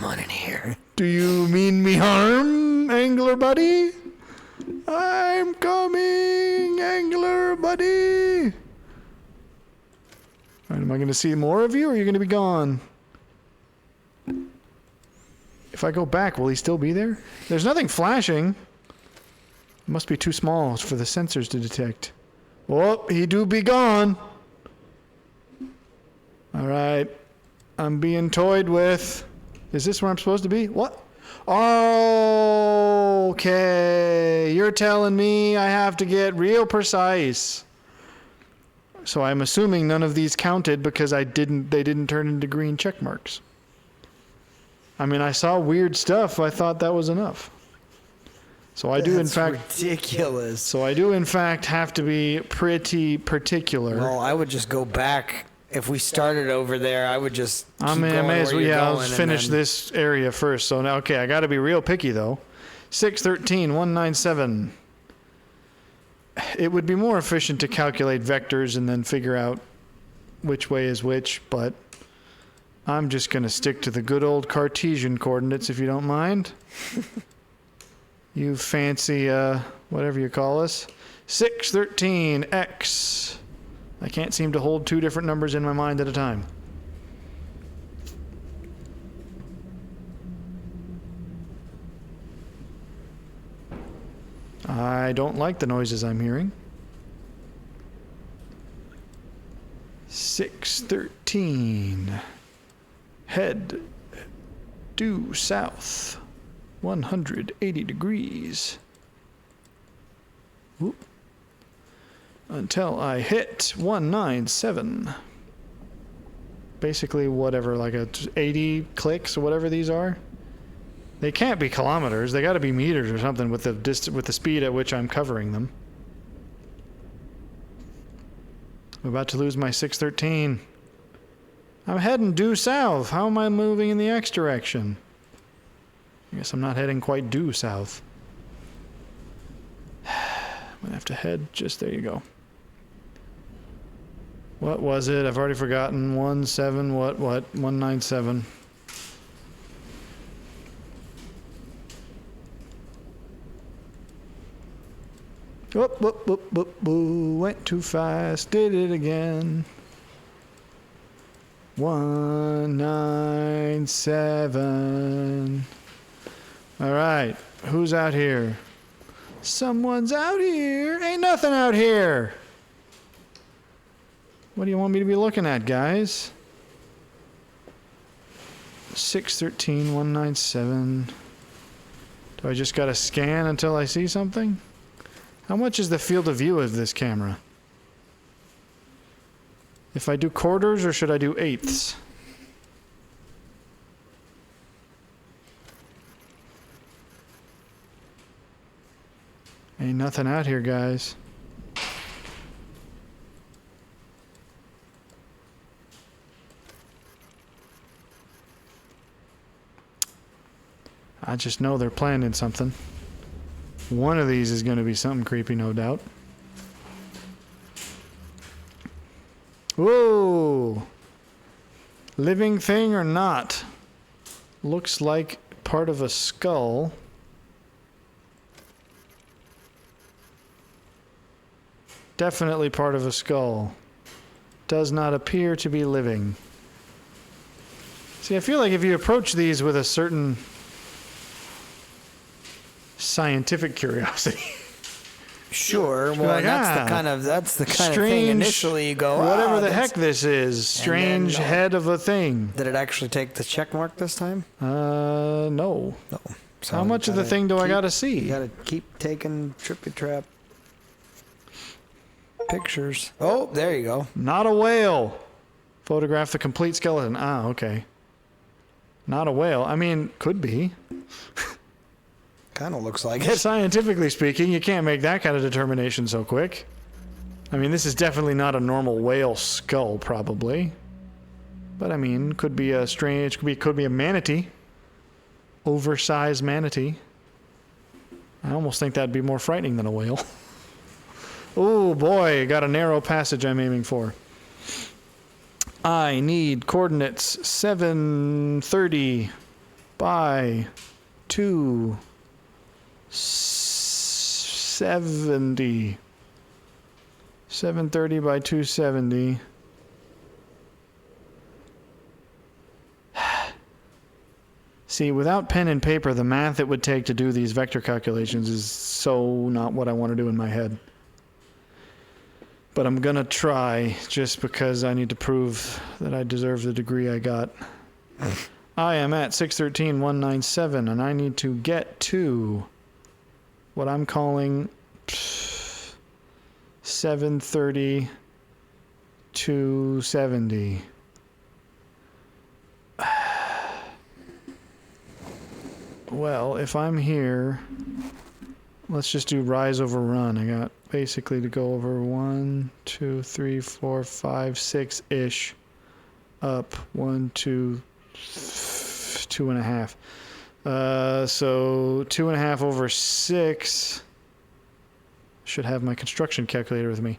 on in here. Do you mean me harm, angler buddy? I'm coming, angler buddy. All right, am I going to see more of you, or are you going to be gone? If I go back, will he still be there? There's nothing flashing. It must be too small for the sensors to detect. Oh, he do be gone. All right. I'm being toyed with. Is this where I'm supposed to be? What? Oh, okay. You're telling me I have to get real precise. So I'm assuming none of these counted because they didn't turn into green check marks. I mean, I saw weird stuff. I thought that was enough. So I do, in fact, ridiculous. So I do, in fact, have to be pretty particular. Well, I would just go back. If we started over there, I would just keep going may as well, where you're yeah, going. let's finish this area first. So now, okay, I got to be real picky, though. 613,197. It would be more efficient to calculate vectors and then figure out which way is which, but I'm just going to stick to the good old Cartesian coordinates, if you don't mind. You fancy, whatever you call us. 613x. I can't seem to hold two different numbers in my mind at a time. I don't like the noises I'm hearing. 613. Head due south. 180 degrees. Whoop. Until I hit 197. Basically, whatever, like 80 clicks or whatever these are. They can't be kilometers. They got to be meters or something with the speed at which I'm covering them. I'm about to lose my 613. I'm heading due south. How am I moving in the X direction? I guess I'm not heading quite due south. I'm gonna have to head just there. You go. What was it? I've already forgotten. 17 what 197. Whoop, whoop, whoop, whoop, whoop. Went too fast. Did it again. 197. All right. Who's out here? Someone's out here. Ain't nothing out here. What do you want me to be looking at, guys? 613, 197. Do I just got to scan until I see something? How much is the field of view of this camera? If I do quarters, or should I do eighths? Ain't nothing out here, guys. I just know they're planning something. One of these is going to be something creepy, no doubt. Whoa! Living thing or not? Looks like part of a skull. Definitely part of a skull. Does not appear to be living. See, I feel like if you approach these with a certain scientific curiosity. Sure. Well, like, that's the kind of thing initially you go, whatever the heck this is. Strange head of a thing. Did it actually take the check mark this time? No. No. So how much of the thing do I got to see? You got to keep taking trippy trap pictures. Oh, there you go. Not a whale. Photograph the complete skeleton. Ah, okay. Not a whale. I mean, could be. Kind of looks like it. Scientifically speaking, you can't make that kind of determination so quick. I mean, this is definitely not a normal whale skull, probably. But I mean, could be a strange, could be a manatee. Oversized manatee. I almost think that'd be more frightening than a whale. Oh boy, got a narrow passage I'm aiming for. I need coordinates 730. by 270. 730 by 270. See, without pen and paper, the math it would take to do these vector calculations is so not what I want to do in my head. But I'm gonna try, just because I need to prove that I deserve the degree I got. I am at 613,197, and I need to get to what I'm calling 730, 270. Well, if I'm here, let's just do rise over run. I got basically to go over 1, 2, 3, 4, 5, 6-ish. Up 1, 2, 2.5. So 2.5 over 6. Should have my construction calculator with me.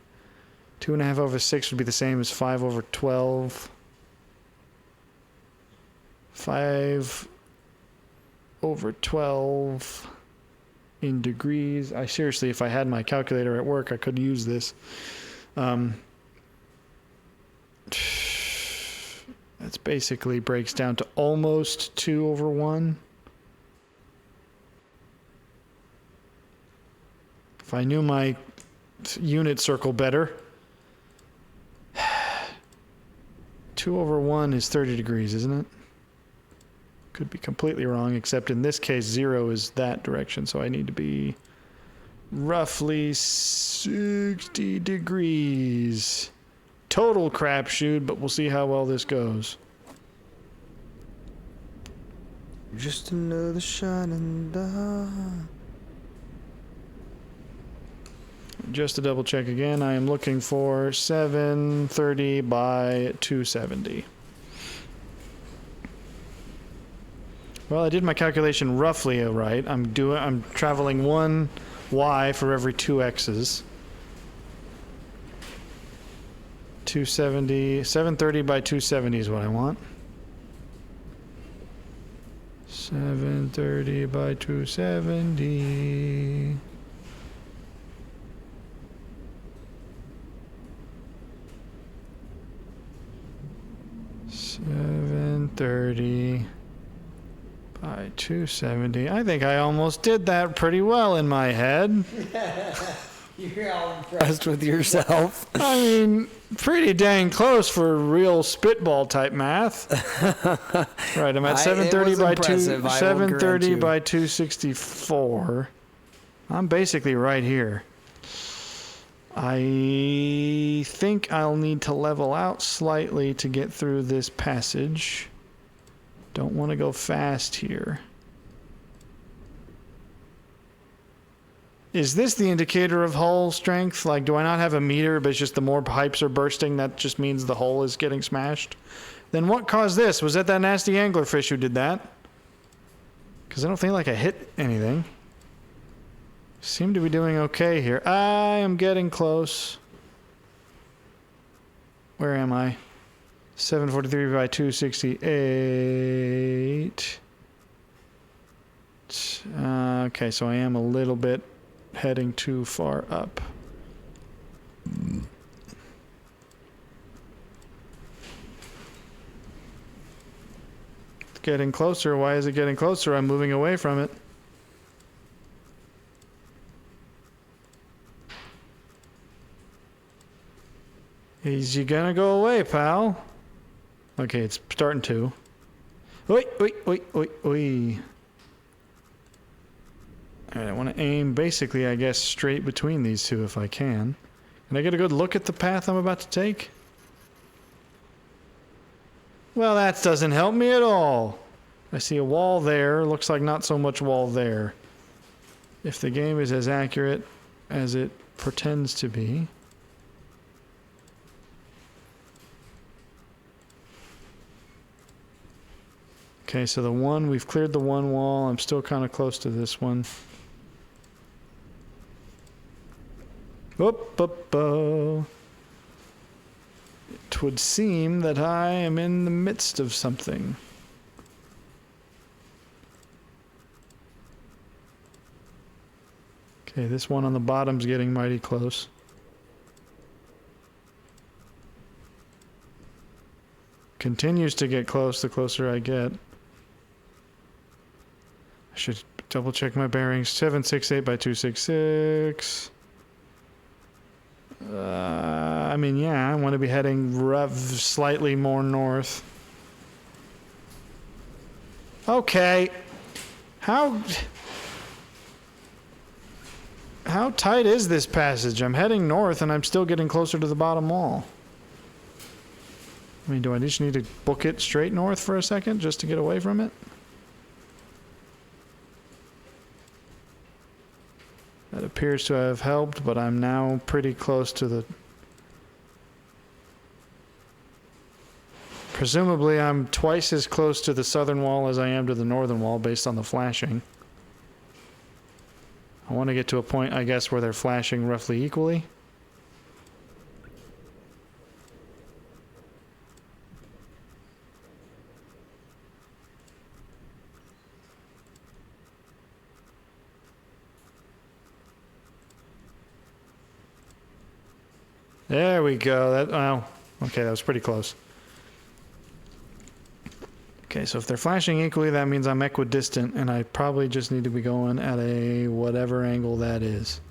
2.5 over 6 would be the same as 5 over 12. 5 over 12 in degrees. I seriously, if I had my calculator at work, I could use this. That's basically breaks down to almost 2 over 1. If I knew my unit circle better, 2 over 1 is 30 degrees, isn't it? Could be completely wrong, except in this case 0 is that direction, so I need to be roughly 60 degrees. Total crapshoot, but we'll see how well this goes. Just another shining star. Just to double check again, I am looking for 730 by 270. Well, I did my calculation roughly right. I'm traveling 1 y for every 2 x's. 270, 730 by 270 is what I want. 730 by 270. $730 by 270. I think I almost did that pretty well in my head. You're all impressed with yourself. I mean, pretty dang close for real spitball type math. Right, I'm at 730 by 730 by 264. I'm basically right here. I think I'll need to level out slightly to get through this passage. Don't want to go fast here. Is this the indicator of hull strength? Like, do I not have a meter, but it's just the more pipes are bursting, that just means the hull is getting smashed? Then what caused this? Was that nasty anglerfish who did that? Because I don't think like I hit anything. Seem to be doing okay here. I am getting close. Where am I? 743 by 268. Okay, so I am a little bit heading too far up. It's getting closer. Why is it getting closer? I'm moving away from it. Is you gonna go away, pal? Okay, it's starting to. Oi, oi, oi, oi, oi. Alright, I want to aim basically, I guess, straight between these two if I can. Can I get a good look at the path I'm about to take? Well, that doesn't help me at all. I see a wall there. Looks like not so much wall there. If the game is as accurate as it pretends to be. Okay, so the one, we've cleared the one wall. I'm still kind of close to this one. Oop, oop, oh. It would seem that I am in the midst of something. Okay, this one on the bottom's getting mighty close. Continues to get close the closer I get. I should double check my bearings. 768 by 266. I mean, yeah, I want to be heading slightly more north. Okay. How tight is this passage? I'm heading north and I'm still getting closer to the bottom wall. I mean, do I just need to book it straight north for a second just to get away from it? That appears to have helped, but I'm now pretty close to the... Presumably, I'm twice as close to the southern wall as I am to the northern wall based on the flashing. I want to get to a point, I guess, where they're flashing roughly equally. There we go. That, well, okay, that was pretty close. Okay, so if they're flashing equally, that means I'm equidistant, and I probably just need to be going at a whatever angle that is.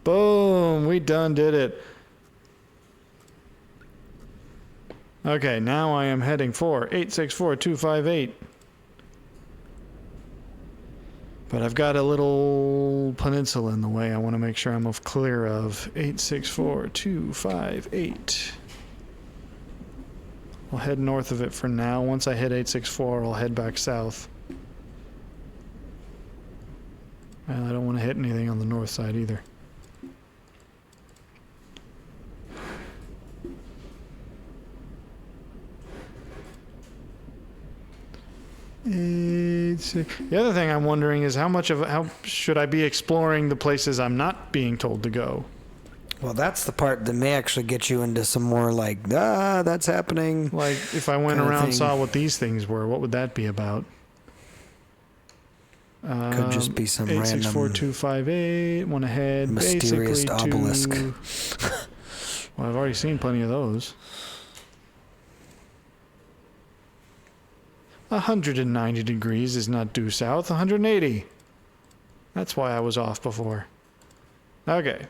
Boom! We done did it. Okay, now I am heading for 864258. But I've got a little peninsula in the way I want to make sure I'm clear of. 864258. I'll head north of it for now. Once I hit 864, I'll head back south. And I don't want to hit anything on the north side either. The other thing I'm wondering is how should I be exploring the places I'm not being told to go? Well, that's the part that may actually get you into some more like, that's happening. Like, if I went around and saw what these things were, what would that be about? Could just be some random 864258. Went ahead. mysterious obelisk. Well, I've already seen plenty of those. 190 degrees is not due south. 180. That's why I was off before. Okay.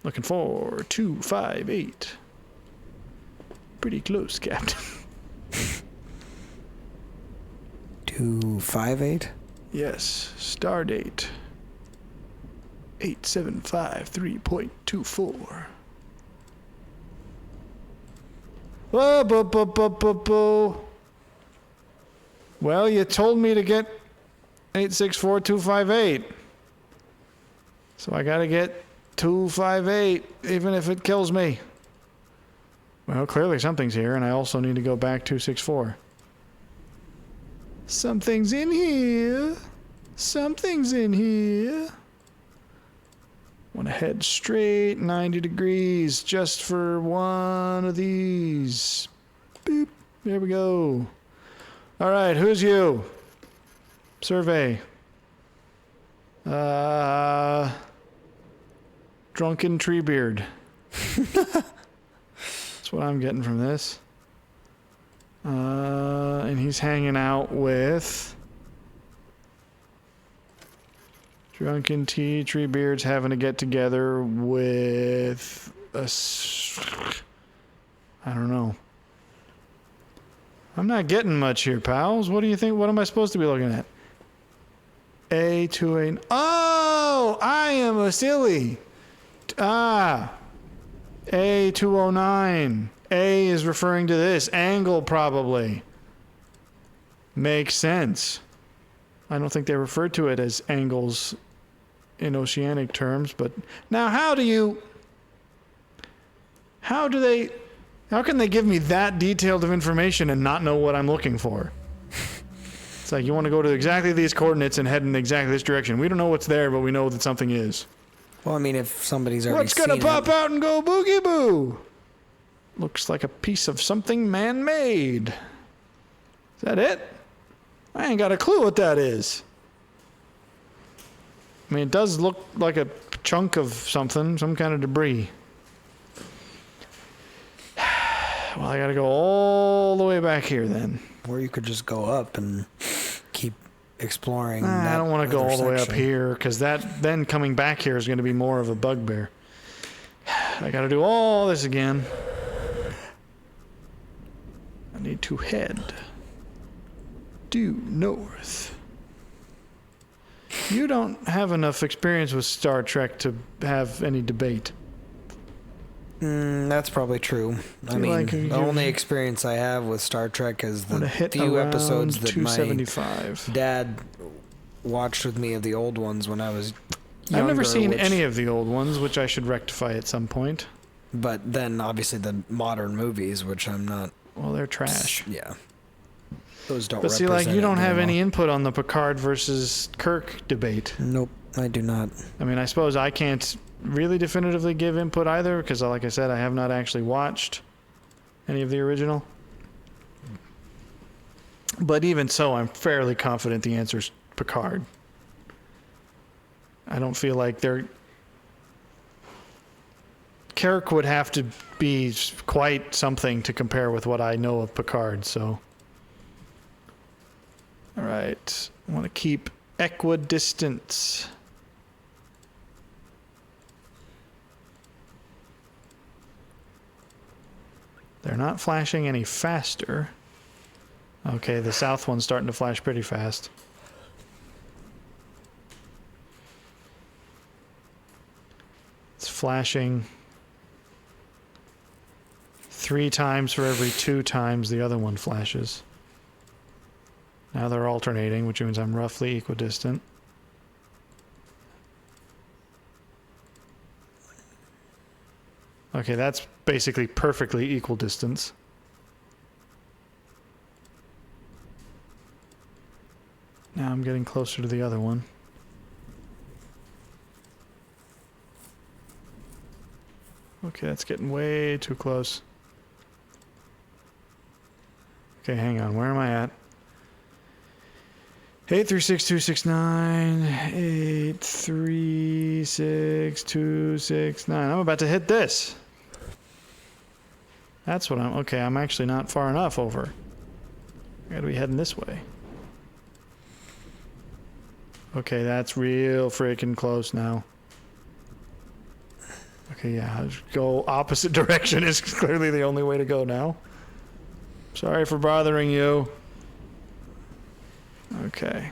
Looking for 258. Pretty close, Captain. 258? Yes. Star date. 8753.24. Whoa, bo, bo, bo, bo, bo. Well, you told me to get 864258. So I gotta get 258, even if it kills me. Well, clearly something's here, and I also need to go back 264. Something's in here. Something's in here. Want to head straight 90 degrees just for one of these. Boop. There we go. All right, who's you? Survey. Drunken Treebeard. That's what I'm getting from this. And he's hanging out with Drunken Treebeard's having to get together with I don't know. I'm not getting much here, pals. What do you think? What am I supposed to be looking at? A2A. Oh, I am a silly. A209. A is referring to this angle, probably. Makes sense. I don't think they refer to it as angles in oceanic terms, but now how can they give me that detailed of information and not know what I'm looking for? It's like, you want to go to exactly these coordinates and head in exactly this direction. We don't know what's there, but we know that something is. Well, I mean, if somebody's already What's gonna pop out and go boogie boo? Looks like a piece of something man-made. Is that it? I ain't got a clue what that is. I mean, it does look like a chunk of something, some kind of debris. Well, I gotta go all the way back here then. Or you could just go up and keep exploring. I don't want to go all the way up section. here, because then coming back here is going to be more of a bugbear. I gotta do all this again. I need to head due north. You don't have enough experience with Star Trek to have any debate. That's probably true. I mean, like the only experience I have with Star Trek is the few episodes that my 275. dad watched with me of the old ones when I was younger. I've never seen any of the old ones, which I should rectify at some point. But then, obviously, the modern movies, which I'm not... Well, they're trash. Yeah. Those don't But see, represent like, you it don't very have any well. input on the Picard versus Kirk debate. Nope, I do not. I mean, I suppose I can't really definitively give input either, because, like I said, I have not actually watched any of the original. But even so, I'm fairly confident the answer's Picard. I don't feel like they're... Kirk would have to be quite something to compare with what I know of Picard, so... Alright, I want to keep equidistance. They're not flashing any faster. Okay, the south one's starting to flash pretty fast. It's flashing 3 times for every 2 times the other one flashes. Now they're alternating, which means I'm roughly equidistant. Okay, that's basically perfectly equal distance. Now I'm getting closer to the other one. Okay, that's getting way too close. Okay, hang on. Where am I at? 8362669. 8362669. I'm about to hit this. That's what I'm... Okay, I'm actually not far enough over. I gotta be heading this way. Okay, that's real freaking close now. Okay, yeah, go opposite direction is clearly the only way to go now. Sorry for bothering you. Okay.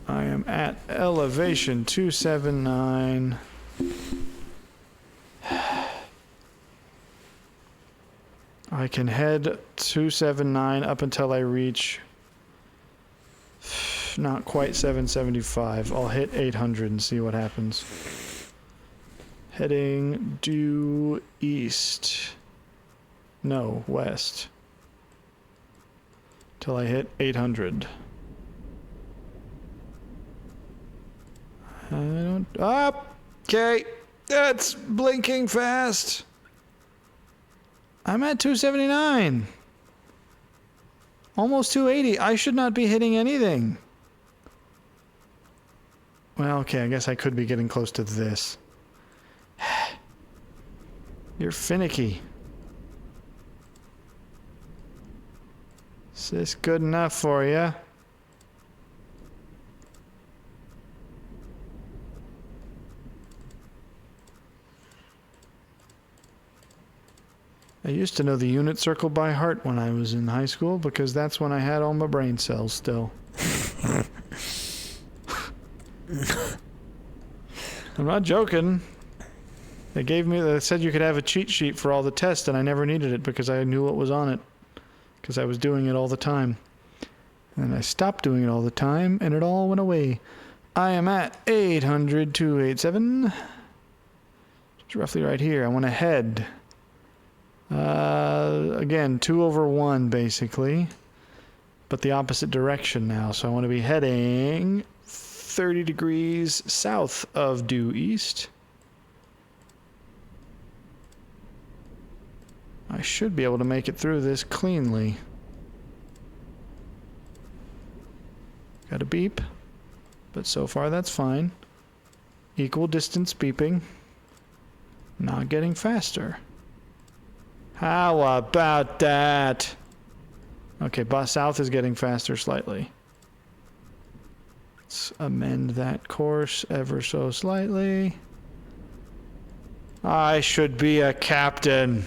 I am at elevation 279. I can head 279 up until I reach not quite 775. I'll hit 800 and see what happens. Heading due east. No, west. Till I hit 800. I don't... Up! Okay. That's blinking fast. I'm at 279. Almost 280. I should not be hitting anything. Well, okay, I guess I could be getting close to this. You're finicky. Is this good enough for you? I used to know the unit circle by heart when I was in high school because that's when I had all my brain cells still. I'm not joking. They said you could have a cheat sheet for all the tests and I never needed it because I knew what was on it. Because I was doing it all the time. And I stopped doing it all the time and it all went away. I am at 800, 287. It's roughly right here. I want to head. Again, 2/1 basically. But the opposite direction now. So I want to be heading 30 degrees south of due east. should be able to make it through this cleanly. Got a beep, but so far that's fine. Equal distance beeping. Not getting faster. How about that? Okay, bus south is getting faster slightly. Let's amend that course ever so slightly. I should be a captain.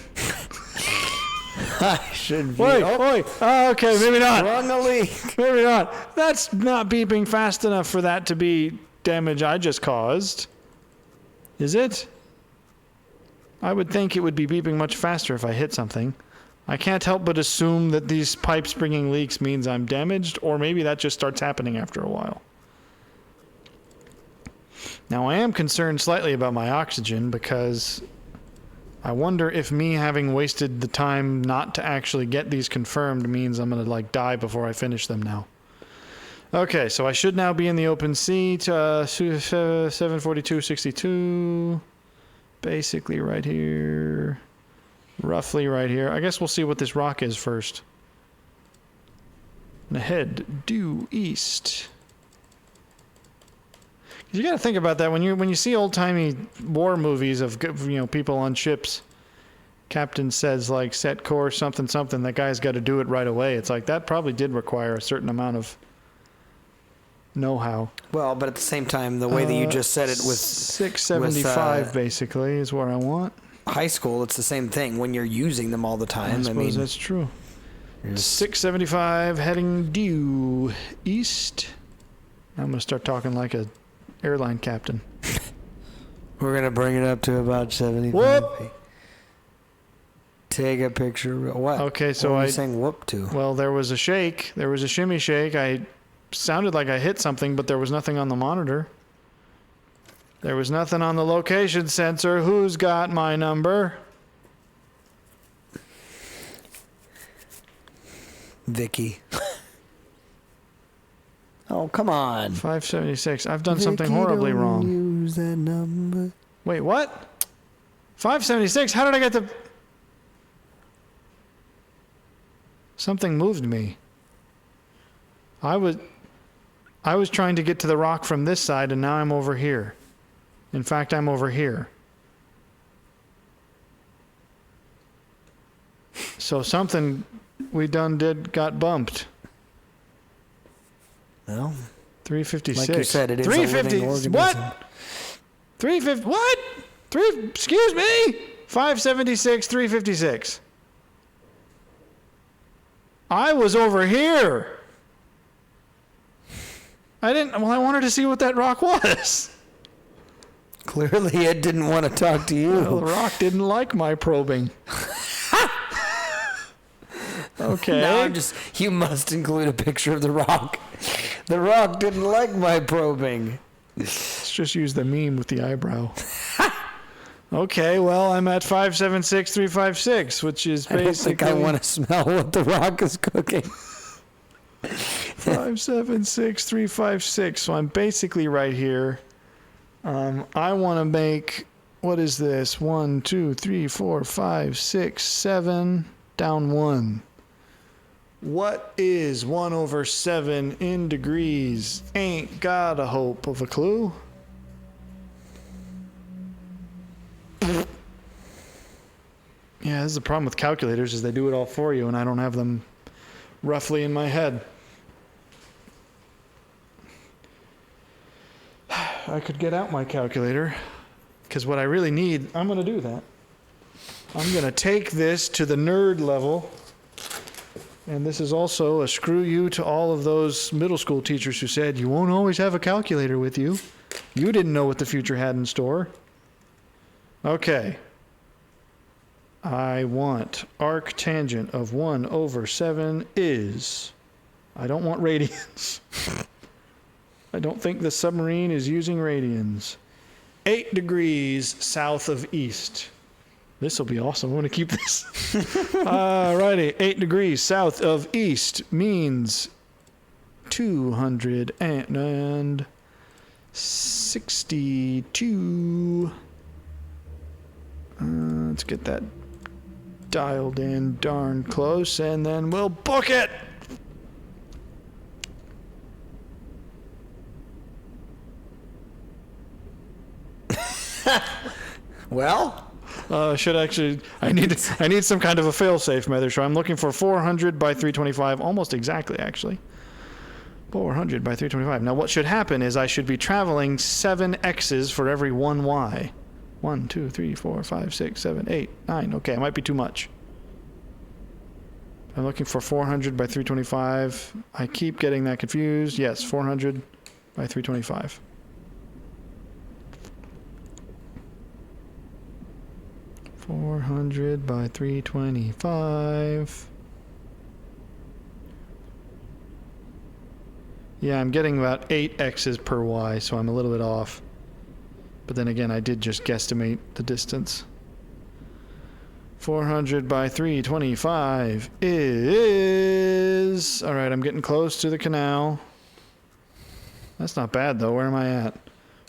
I should be. Wait, wait. Oh, okay, maybe not. Sprung a leak. Maybe not. That's not beeping fast enough for that to be damage I just caused. Is it? I would think it would be beeping much faster if I hit something. I can't help but assume that these pipes bringing leaks means I'm damaged, or maybe that just starts happening after a while. Now, I am concerned slightly about my oxygen because I wonder if me having wasted the time not to actually get these confirmed means I'm going to, like, die before I finish them now. Okay, so I should now be in the open sea to 742.62. Basically right here. Roughly right here. I guess we'll see what this rock is first. And head due east. You got to think about that when you see old-timey war movies of, you know, people on ships. Captain says, like, set course something something, that guy's got to do it right away. It's like that probably did require a certain amount of know-how. Well, but at the same time, the way that you just said it with 675 basically is what I want. High school, it's the same thing when you're using them all the time. I suppose that's true. 675 heading due east. I'm going to start talking like a airline captain. We're going to bring it up to about 75 Whoop! feet. Take a picture. What? Okay, so what are you saying whoop to? Well, there was a shake. There was a shimmy shake. I sounded like I hit something, but there was nothing on the monitor. There was nothing on the location sensor. Who's got my number? Vicky. Oh, come on. 576. I've done something horribly wrong. Use that number. Wait, what? 576? How did I get the... Something moved me. I was trying to get to the rock from this side, and now I'm over here. In fact, I'm over here. So something we done got bumped. Well, 356. like you said, it is 350. a living organism. What? 350. What? Excuse me. 576. 356. I was over here. I wanted to see what that rock was. Clearly, it didn't want to talk to you. Well, the rock didn't like my probing. Okay. Now you must include a picture of the rock. The rock didn't like my probing. Let's just use the meme with the eyebrow. Okay, well, I'm at 576.356, which is basically... I don't think I want to smell what the rock is cooking. 576.356, so I'm basically right here. I want to make... What is this? 1, 2, 3, 4, 5, 6, 7... Down 1. What is 1 over 7 in degrees? Ain't got a hope of a clue. Yeah, this is the problem with calculators, is they do it all for you, and I don't have them roughly in my head. I could get out my calculator, because what I really need, I'm going to do that. I'm going to take this to the nerd level. And this is also a screw you to all of those middle school teachers who said, you won't always have a calculator with you. You didn't know what the future had in store. Okay. I want arc tangent of 1 over 7 is... I don't want radians. I don't think the submarine is using radians. 8 degrees south of east. This will be awesome. I'm going to keep this. Alrighty. 8 degrees south of east means 262. Let's get that dialed in darn close, and then we'll book it! Well, Should actually, I need some kind of a fail-safe method, so I'm looking for 400 by 325, almost exactly, actually. 400 by 325. Now, what should happen is I should be traveling 7 x's for every 1 y. 1, 2, 3, 4, 5, 6, 7, 8, 9. Okay, it might be too much. I'm looking for 400 by 325. I keep getting that confused. Yes, 400 by 325. $400 by 325. Yeah, I'm getting about 8 x's per y, so I'm a little bit off. But then again, I did just guesstimate the distance. 400 by 325 is... Alright, I'm getting close to the canal. That's not bad, though. Where am I at?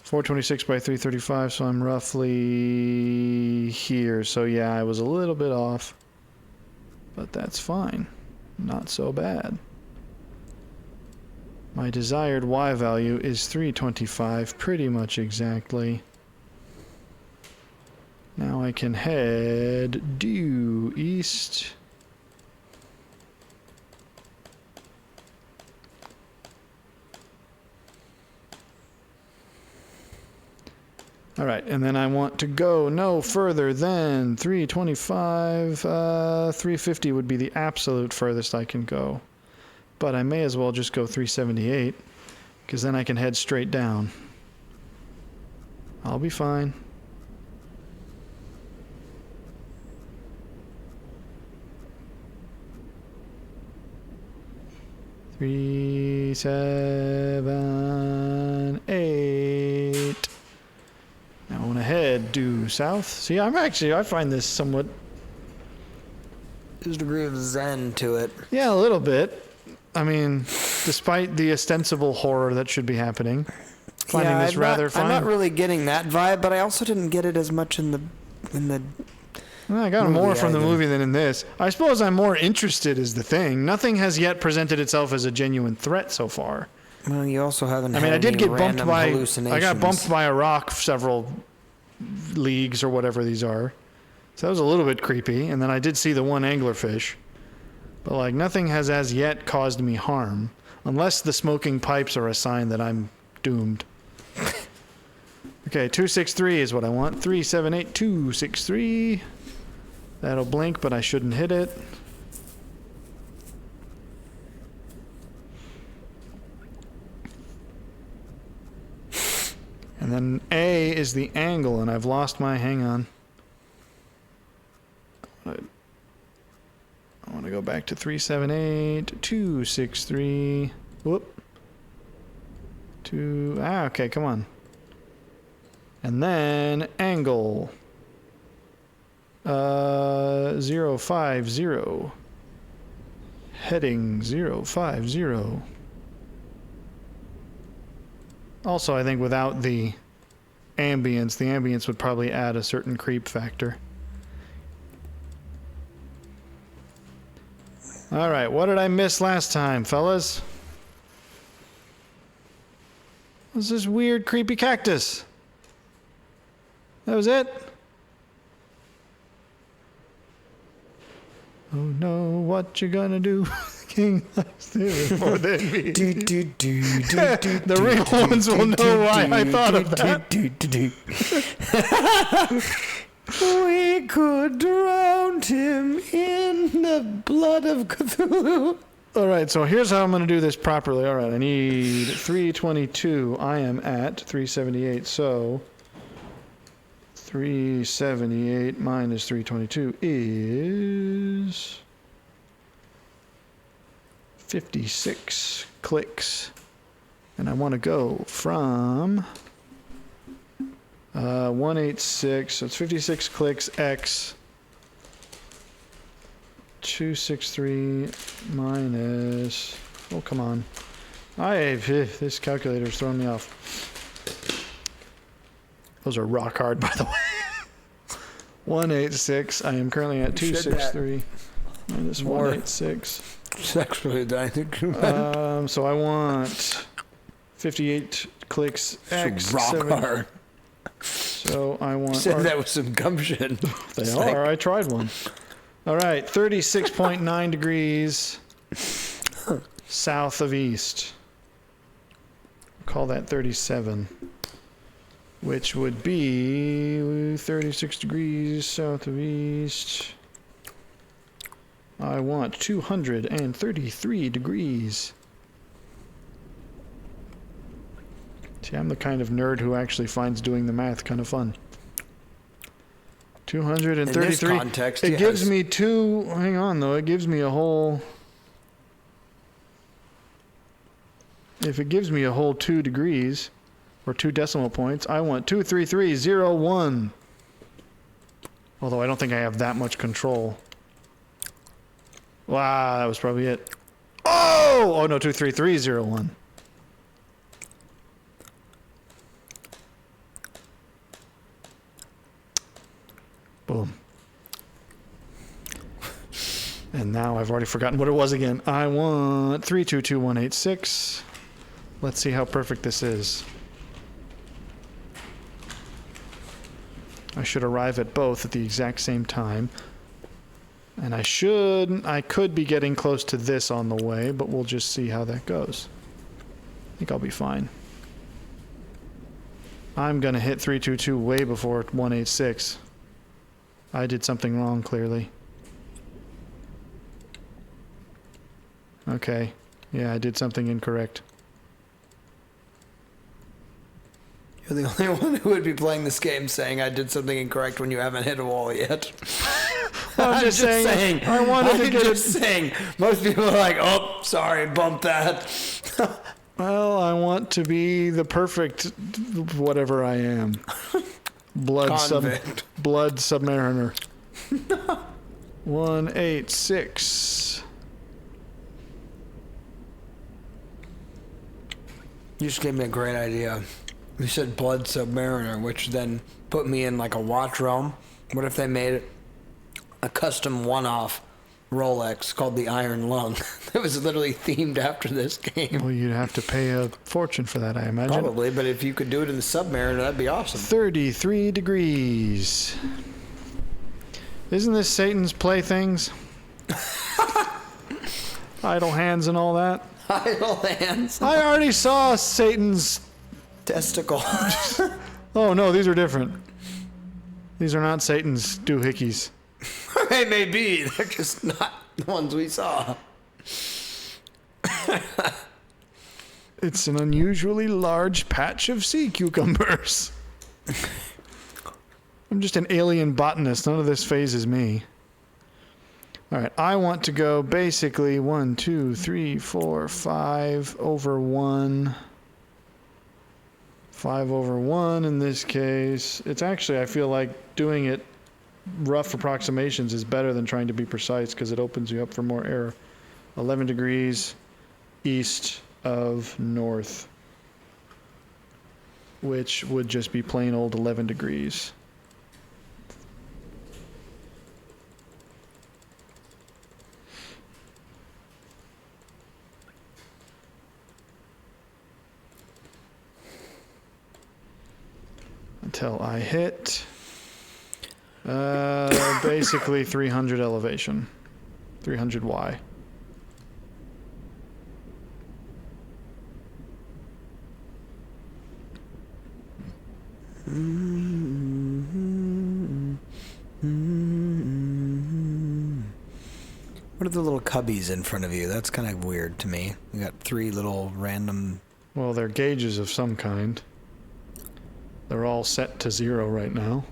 426 by 335, so I'm roughly here. So yeah, I was a little bit off. But that's fine. Not so bad. My desired y value is 325, pretty much exactly. Now I can head due east. Alright, and then I want to go no further than 325. 350 would be the absolute furthest I can go. But I may as well just go 378, because then I can head straight down. I'll be fine. Three, 7, 8. Now I want to head due south. See, I find this somewhat... there's a degree of zen to it. Yeah, a little bit. I mean, despite the ostensible horror that should be happening, finding this rather fun. I'm not really getting that vibe, but I also didn't get it as much in the Well, I got more from the movie than in this. I suppose I'm more interested is the thing. Nothing has yet presented itself as a genuine threat so far. Well, you also haven't. I mean, I did get bumped by. hallucinations. I got bumped by a rock several leagues or whatever these are. So that was a little bit creepy. And then I did see the one anglerfish. But like nothing has as yet caused me harm, unless the smoking pipes are a sign that I'm doomed. Okay, 263 is what I want. 378 263. That'll blink, but I shouldn't hit it. And then A is the angle, and I've lost my... hang on. I want to go back to 378 263. Whoop. Okay, come on. And then angle. 050. Heading 050. Also, I think without the ambience would probably add a certain creep factor. Alright, what did I miss last time, fellas? What's this weird, creepy cactus? That was it? Oh no, what you gonna do? King likes to more than me. The real ones will know why I thought of that. We could drown him in the blood of Cthulhu. Alright, so here's how I'm going to do this properly. Alright, I need 322. I am at 378, so 378 minus 322 is 56 clicks. And I want to go from 186, so it's 56 clicks x 263 minus, oh come on, this calculator's throwing me off. Those are rock hard, by the way. 186. I am currently at You should 263 minus More. 186. Sexually, I think. So I want 58 clicks X. Rock 7. hard. So I want. Said that with some gumption. They It's are. like- I tried one. All right, 36.9 degrees south of east. Call that 37, which would be 36 degrees south of east. I want 233 degrees. See, I'm the kind of nerd who actually finds doing the math kind of fun. 233. In this context, it yes. gives me two. Hang on, though. It gives me a whole. If it gives me a whole 2 degrees, or 2 decimal points, I want 23301. Although I don't think I have that much control. Wow, that was probably it. Oh! Oh no, 23301. Boom. And now I've already forgotten what it was again. I want 322186. Let's see how perfect this is. I should arrive at both at the exact same time. And I could be getting close to this on the way, but we'll just see how that goes. I think I'll be fine. I'm gonna hit 322 way before 186. I did something wrong, clearly. Okay. Yeah, I did something incorrect. You're the only one who would be playing this game saying I did something incorrect when you haven't hit a wall yet. I'm just saying, I wanted to get just saying. Most people are like, oh, sorry, bump that. Well, I want to be the perfect whatever I am. Blood submariner. 186. You just gave me a great idea. You said blood submariner, which then put me in like a watch realm. What if they made a custom one-off Rolex called the Iron Lung that was literally themed after this game? Well, you'd have to pay a fortune for that, I imagine. Probably, but if you could do it in the Submariner, that'd be awesome. 33 degrees. Isn't this Satan's playthings? Idle hands and all that? Idle hands. I already saw Satan's... Testicle. Oh, no, these are different. These are not Satan's doohickeys. They may be. They're just not the ones we saw. It's an unusually large patch of sea cucumbers. I'm just an alien botanist. None of this phases me. All right, I want to go basically 1, 2, 3, 4, 5 over 1. 5 over 1 in this case. It's actually, I feel like doing it rough approximations is better than trying to be precise because it opens you up for more error. 11 degrees east of north, which would just be plain old 11 degrees. Until I hit basically 300 elevation, 300 Y. What are the little cubbies in front of you? That's kind of weird to me. You got 3 little random... Well, they're gauges of some kind. They're all set to 0 right now.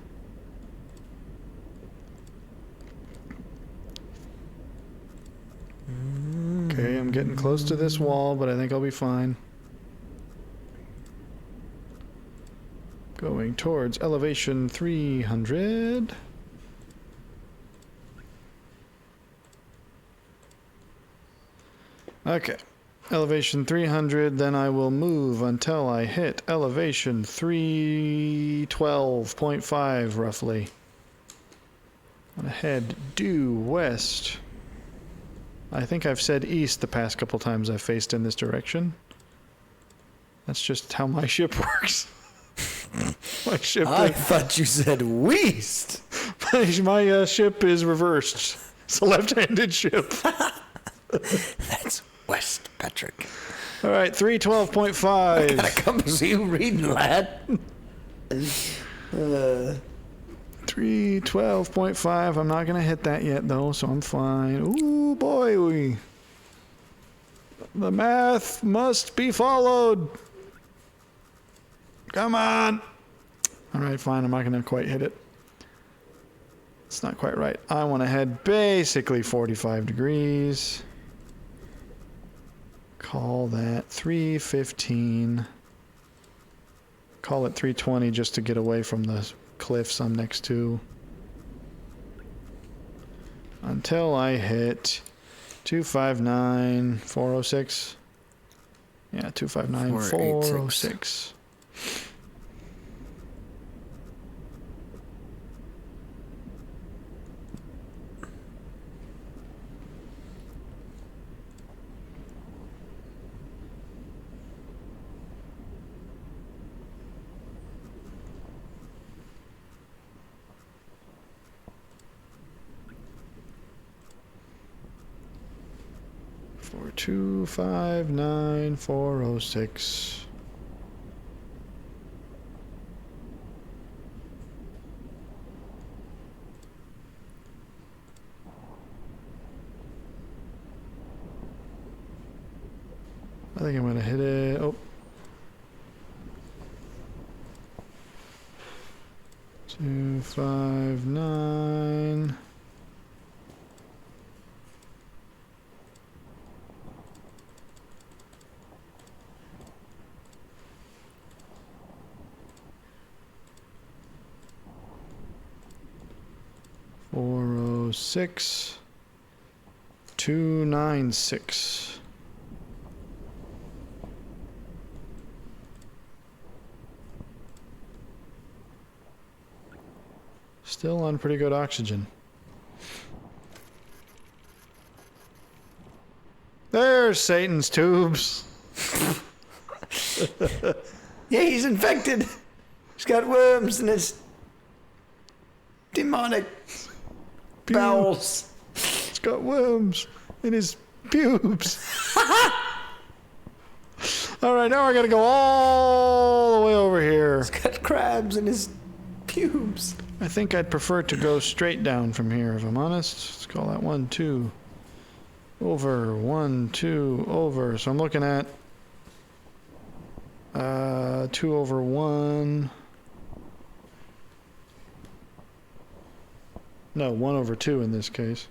Okay, I'm getting close to this wall, but I think I'll be fine. Going towards elevation 300. Okay. Elevation 300, then I will move until I hit elevation 312.5 roughly. I'm gonna head due west. I think I've said east the past couple times I've faced in this direction. That's just how my ship works. My ship. I thought you said west. My ship is reversed. It's a left-handed ship. That's west, Patrick. All right, 312.5. What kind of compass are you reading, lad? 312.5. I'm not gonna hit that yet though, so I'm fine. Ooh boy, the math must be followed. Come on. All right, fine. I'm not gonna quite hit it. It's not quite right. I want to head basically 45 degrees. Call that 315. Call it 320 just to get away from the cliffs I'm next to. Until I hit 259, 406. Yeah, 259, 406. For 259, 406. I think I'm gonna hit it. Oh. 259. Four 6 296. Still on pretty good oxygen. There's Satan's tubes. Yeah, he's infected. He's got worms in his demonic bowels. It's got worms in his pubes. All right, now we're gonna go all the way over here. He's got crabs in his pubes. I think I'd prefer to go straight down from here, if I'm honest. Let's call that 1, 2, over, 1, 2, over. So I'm looking at 2 over 1. No, 1 over 2 in this case.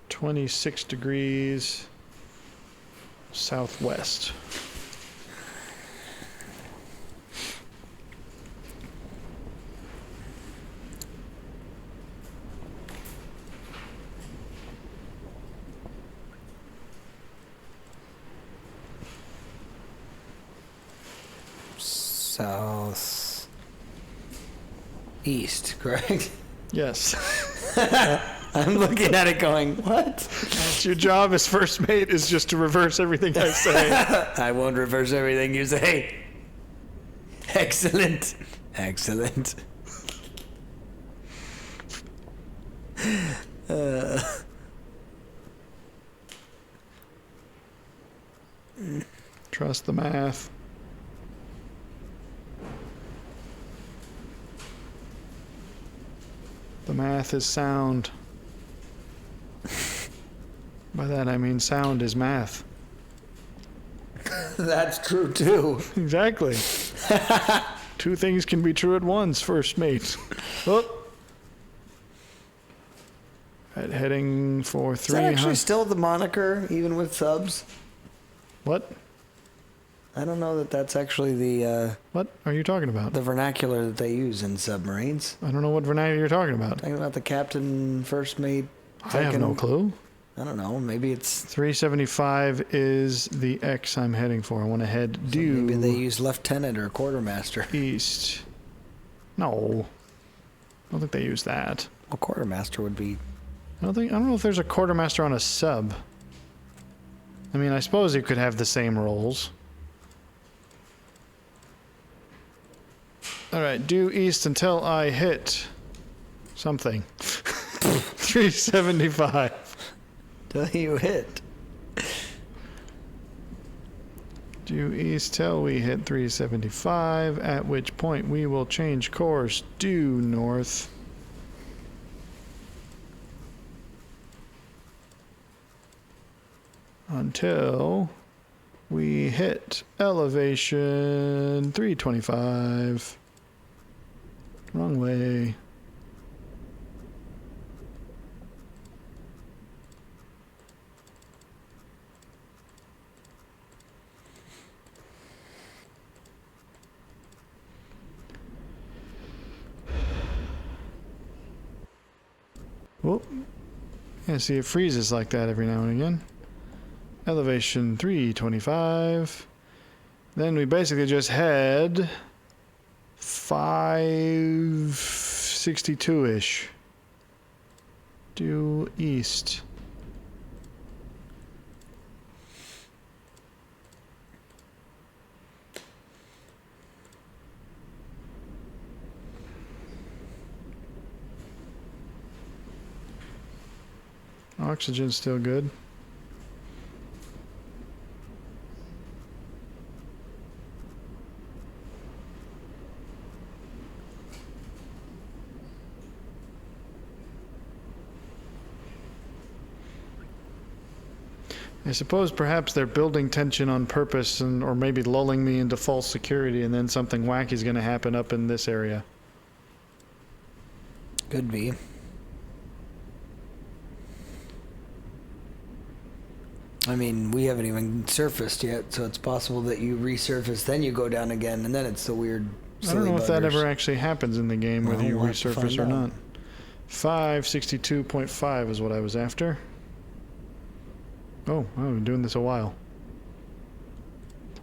(26 degrees) southwest. South east, correct? Yes. I'm looking at it going, what? Your job as first mate is just to reverse everything I say. I won't reverse everything you say. Excellent. Excellent. Trust the math. The math is sound. By that I mean sound is math. That's true too. Exactly. Two things can be true at once, first mate. Oh. Right, heading for Is that 300. actually still the moniker, even with subs? What? I don't know that that's actually the What are you talking about? vernacular that they use in submarines. I don't know what vernacular you're talking about. Talking about the captain, first mate. I have no clue. I don't know. Maybe it's 375 is the X I'm heading for. I want to head due. maybe they use lieutenant or quartermaster. East. No. I don't think they use that. Well, quartermaster would be. I don't know if there's a quartermaster on a sub. I mean, I suppose you could have the same roles. Alright, due east until I hit something. 375. Till you hit. Due east till we hit 375, at which point we will change course due north. Until we hit elevation 325. Wrong way. Whoop. Yeah, see, it freezes like that every now and again. Elevation 325. Then we basically just head 562-ish. Due east. Oxygen's still good. I suppose perhaps they're building tension on purpose or maybe lulling me into false security, and then something wacky's going to happen up in this area. Could be. I mean, we haven't even surfaced yet, so it's possible that you resurface, then you go down again, and then it's the weird I don't know if that buggers. ever actually happens in the game, whether you we'll have to resurface find or out. not. 562.5 is what I was after. Oh, I've been doing this a while.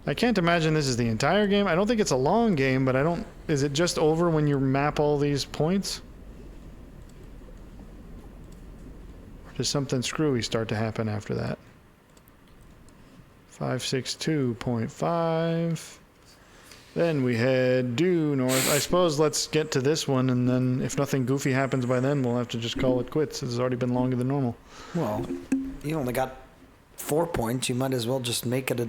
I can't imagine this is the entire game. I don't think it's a long game, but I don't... Is it just over when you map all these points? Or does something screwy start to happen after that? 562.5. Then we head due north. I suppose let's get to this one, and then if nothing goofy happens by then, we'll have to just call it quits. It's already been longer than normal. Well, you only got 4 points. You might as well just make it a...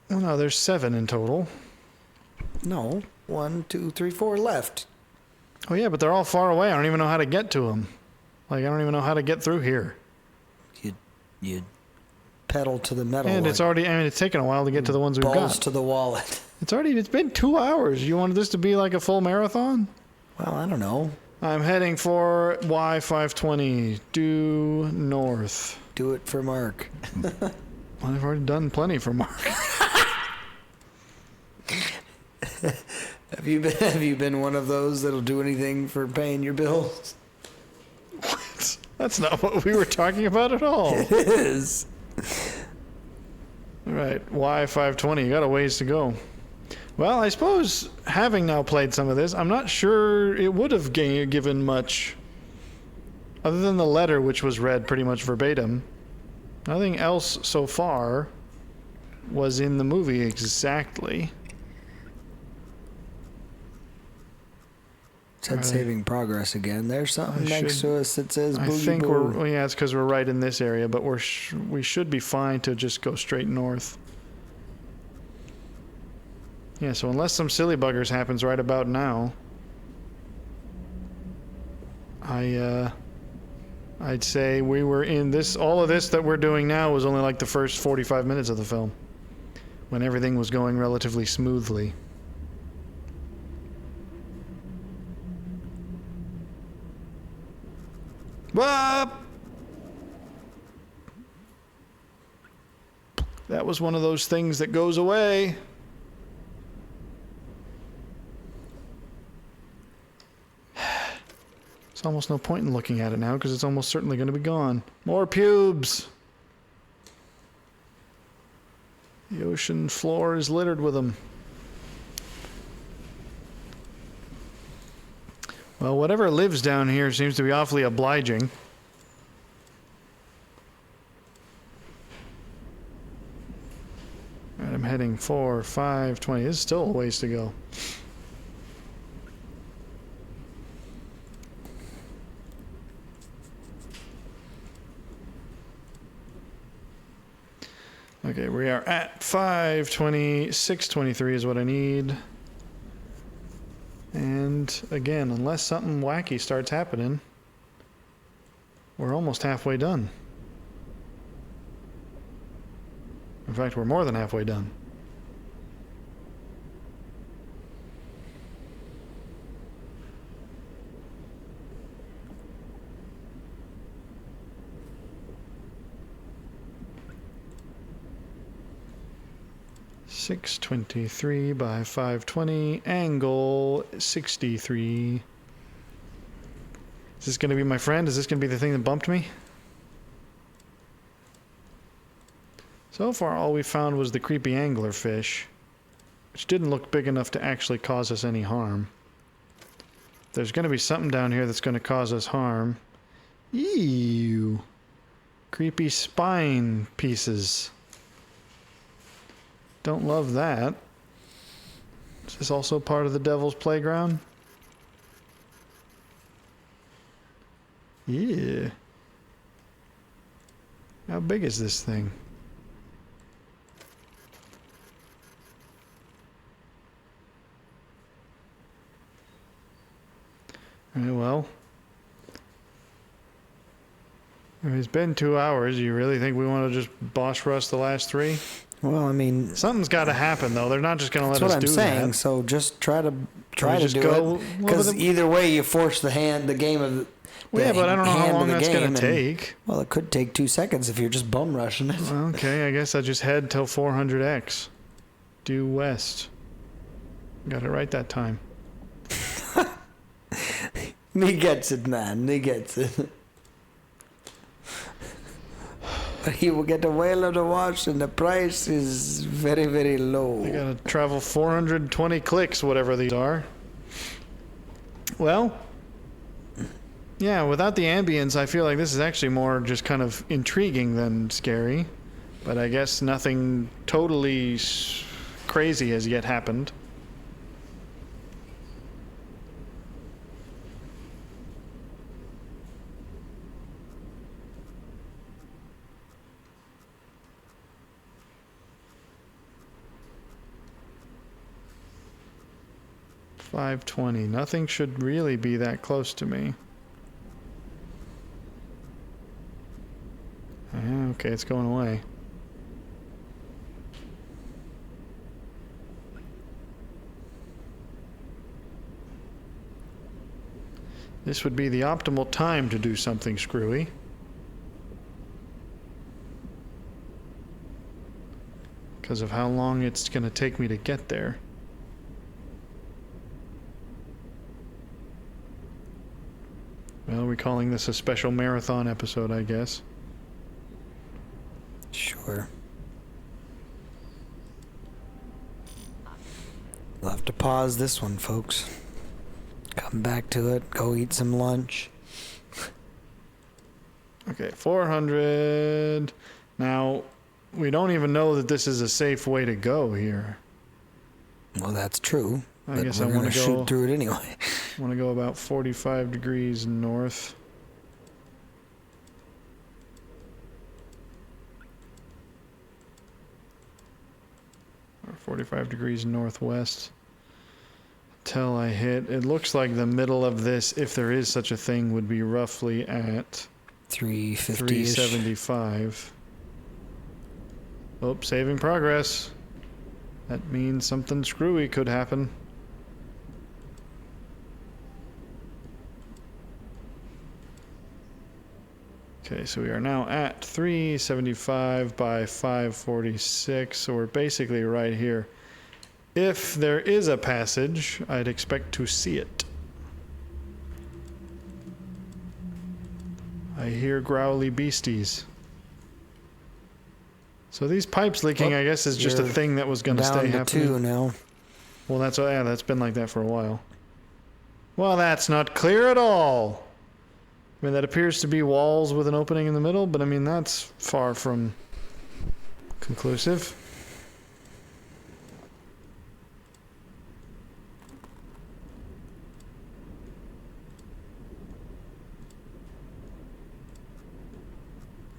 Well, no, there's 7 in total. No. 1, 2, 3, 4 left. Oh yeah, but they're all far away. I don't even know how to get to them. Like, I don't even know how to get through here. You pedal to the metal. And it's already, I mean, it's taken a while to get to the ones we've balls got. to the wallet. It's been 2 hours. You wanted this to be like a full marathon? Well, I don't know. I'm heading for Y520, due north. Do it for Mark. Well, I've already done plenty for Mark. Have you been one of those that'll do anything for paying your bills? What? That's not what we were talking about at all. It is. All right, Y520, you got a ways to go. Well, I suppose, having now played some of this, I'm not sure it would have given much, other than the letter, which was read pretty much verbatim. Nothing else so far was in the movie exactly. It said Right. saving progress again. There's something I next should- to us that says I boogie think boo. well, yeah, it's because we're right in this area, but we should be fine to just go straight north. Yeah, so unless some silly buggers happens right about now, I'd say we were in this, all of this that we're doing now was only like the first 45 minutes of the film, when everything was going relatively smoothly. Whoop! That was one of those things that goes away. There's almost no point in looking at it now because it's almost certainly going to be gone. More pubes! The ocean floor is littered with them. Well, whatever lives down here seems to be awfully obliging. Alright, I'm heading 4, 5, 20. There's still a ways to go. Okay, we are at 520, 623 is what I need. And again, unless something wacky starts happening, we're almost halfway done. In fact, we're more than halfway done. .623 by 520, angle 63. Is this going to be my friend? Is this going to be the thing that bumped me? So far, all we found was the creepy anglerfish, which didn't look big enough to actually cause us any harm. There's going to be something down here that's going to cause us harm. Ew. Creepy spine pieces. Don't love that. Is this also part of the devil's playground? Yeah. How big is this thing? Alright, well. It's been 2 hours. You really think we want to just boss rush the last 3? Well, I mean, something's got to happen, though. They're not just going to let us do that. That's what I'm saying. So just try to do go, it. Because either way, you force the game of. Well, yeah, but I don't know how long that's going to take. Well, it could take 2 seconds if you're just bum rushing it. Okay, I guess I just head till 400x. Due west. Got it right that time. Me gets it, man. Me gets it. But he will get a whale to watch, and the price is very, very low. I gotta travel 420 clicks, whatever these are. Well, yeah, without the ambience, I feel like this is actually more just kind of intriguing than scary. But I guess nothing totally crazy has yet happened. .520. Nothing should really be that close to me. Okay, it's going away. This would be the optimal time to do something screwy. Because of how long it's going to take me to get there. Well, we're calling this a special marathon episode, I guess. Sure. We'll have to pause this one, folks. Come back to it. Go eat some lunch. Okay, 400. Now, we don't even know that this is a safe way to go here. Well, that's true. I guess I want to go shoot through it anyway. I want to go about 45 degrees north. Or 45 degrees northwest. Till I hit. It looks like the middle of this, if there is such a thing, would be roughly at 375. Oh, saving progress. That means something screwy could happen. Okay, so we are now at 375 by 546, so we're basically right here. If there is a passage, I'd expect to see it. I hear growly beasties. So these pipes leaking, I guess, is just a You're thing that was going to down stay to happening. 2 now. Well, that's been like that for a while. Well, that's not clear at all. I mean, that appears to be walls with an opening in the middle, but I mean, that's far from conclusive.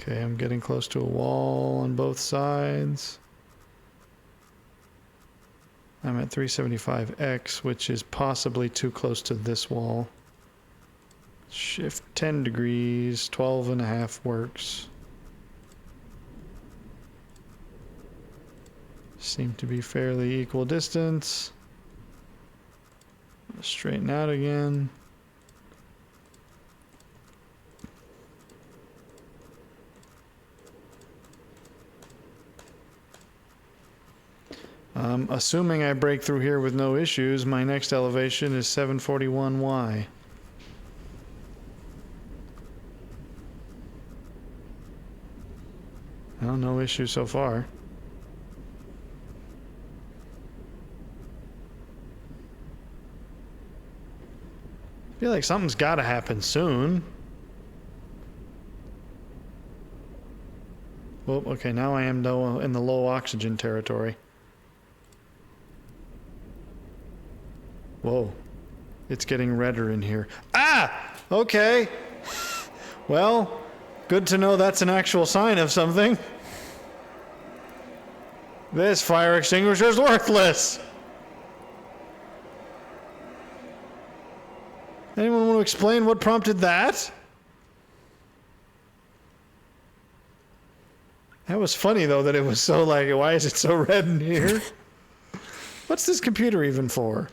Okay, I'm getting close to a wall on both sides. I'm at 375x, which is possibly too close to this wall. Shift 10 degrees, 12.5 works. Seem to be fairly equal distance. Straighten out again. Assuming I break through here with no issues, my next elevation is 741Y. Well, no issue so far. I feel like something's got to happen soon. Well, okay, now I am in the low oxygen territory. Whoa. It's getting redder in here. Ah! Okay. Well, good to know that's an actual sign of something. This fire extinguisher's worthless. Anyone want to explain what prompted that? That was funny, though, that it was so like, why is it so red in here? What's this computer even for?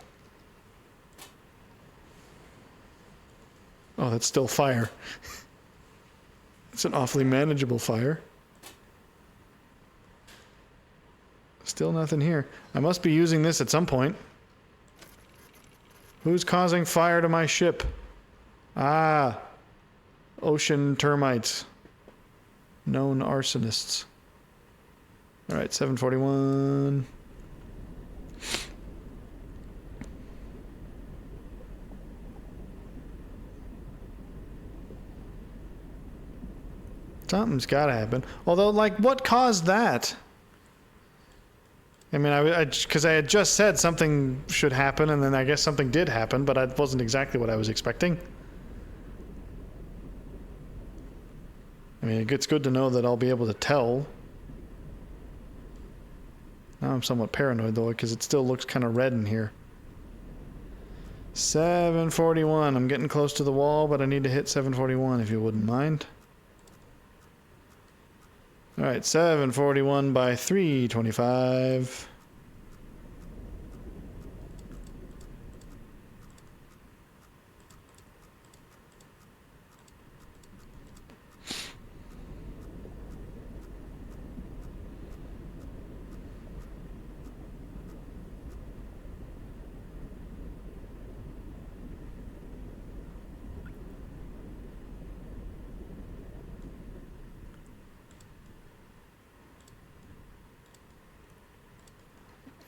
Oh, that's still fire. It's an awfully manageable fire. Still nothing here. I must be using this at some point. Who's causing fire to my ship? Ah, ocean termites. Known arsonists. All right, 741. Something's got to happen. Although, like, what caused that? I mean, because I had just said something should happen, and then I guess something did happen, but it wasn't exactly what I was expecting. I mean, it's good to know that I'll be able to tell. Now I'm somewhat paranoid, though, because it still looks kind of red in here. 741. I'm getting close to the wall, but I need to hit 741, if you wouldn't mind. All right, 741 by 325.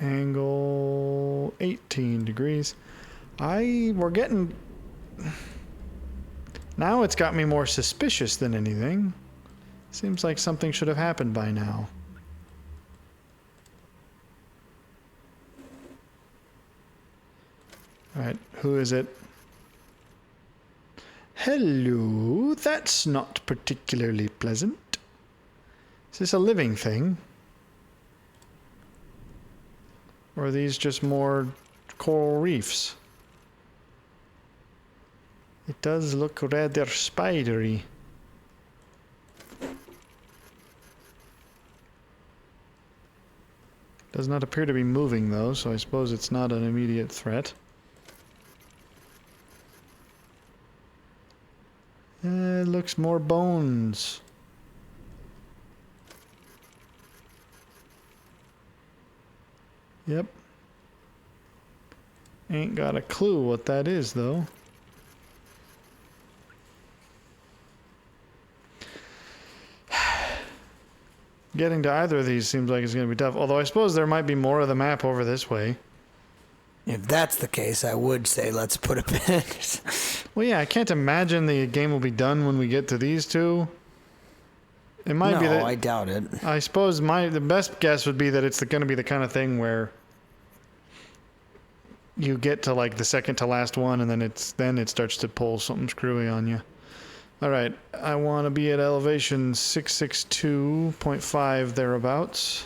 Angle 18 degrees. We're getting... Now it's got me more suspicious than anything. Seems like something should have happened by now. Alright, who is it? Hello, that's not particularly pleasant. Is this a living thing? Or are these just more coral reefs? It does look rather spidery. Does not appear to be moving though, so I suppose it's not an immediate threat. It looks more bones. Yep. Ain't got a clue what that is, though. Getting to either of these seems like it's going to be tough. Although I suppose there might be more of the map over this way. If that's the case, I would say let's put a pin. Well, yeah, I can't imagine the game will be done when we get to these two. It might be that. I doubt it. I suppose the best guess would be that it's going to be the kind of thing where you get to like the second to last one, and then it starts to pull something screwy on you. All right, I want to be at elevation 662.5 thereabouts.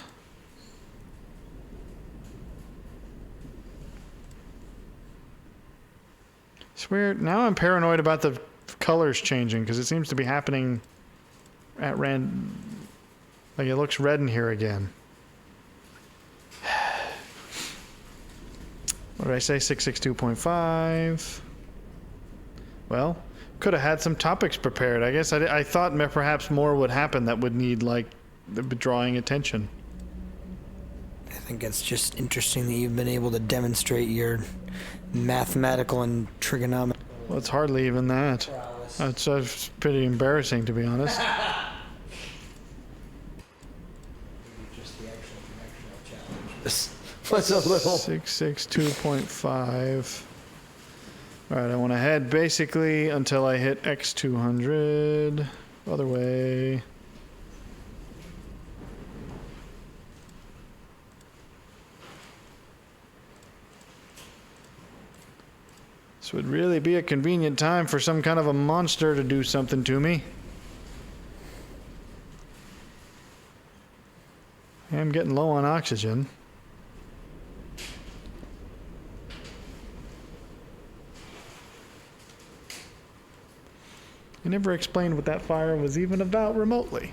Swear, now I'm paranoid about the colors changing because it seems to be happening at random. Like it looks red in here again. What did I say? 662.5. Well, could have had some topics prepared. I guess I thought perhaps more would happen that would need like drawing attention. I think it's just interesting that you've been able to demonstrate your mathematical and trigonometric. Well, it's hardly even that. That's pretty embarrassing, to be honest. What's a little 662.5. Alright, I want to head basically until I hit X200. Other way. This would really be a convenient time for some kind of a monster to do something to me. I am getting low on oxygen. I never explained what that fire was even about remotely.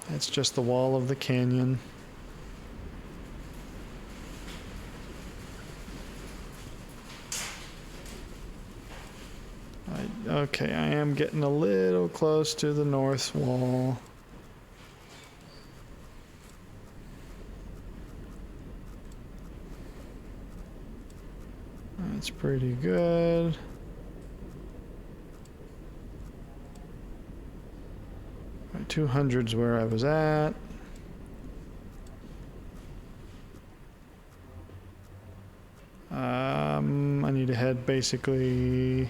That's just the wall of the canyon. Okay, I am getting a little close to the north wall. That's pretty good. Right, 200's where I was at. I need to head basically.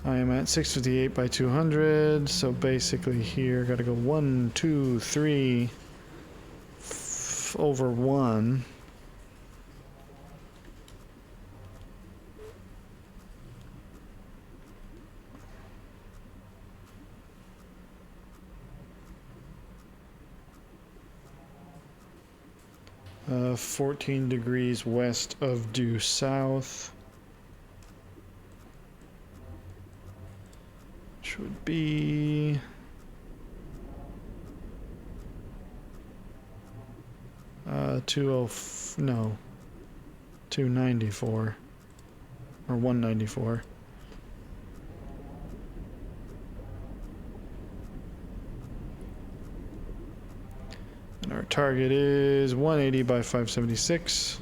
I am at 658 by 200, so basically here, gotta go 1, 2, 3, over 1. Uh, 14 degrees west of due south. Which would be no, 294 or 194. And our target is 180 by 576.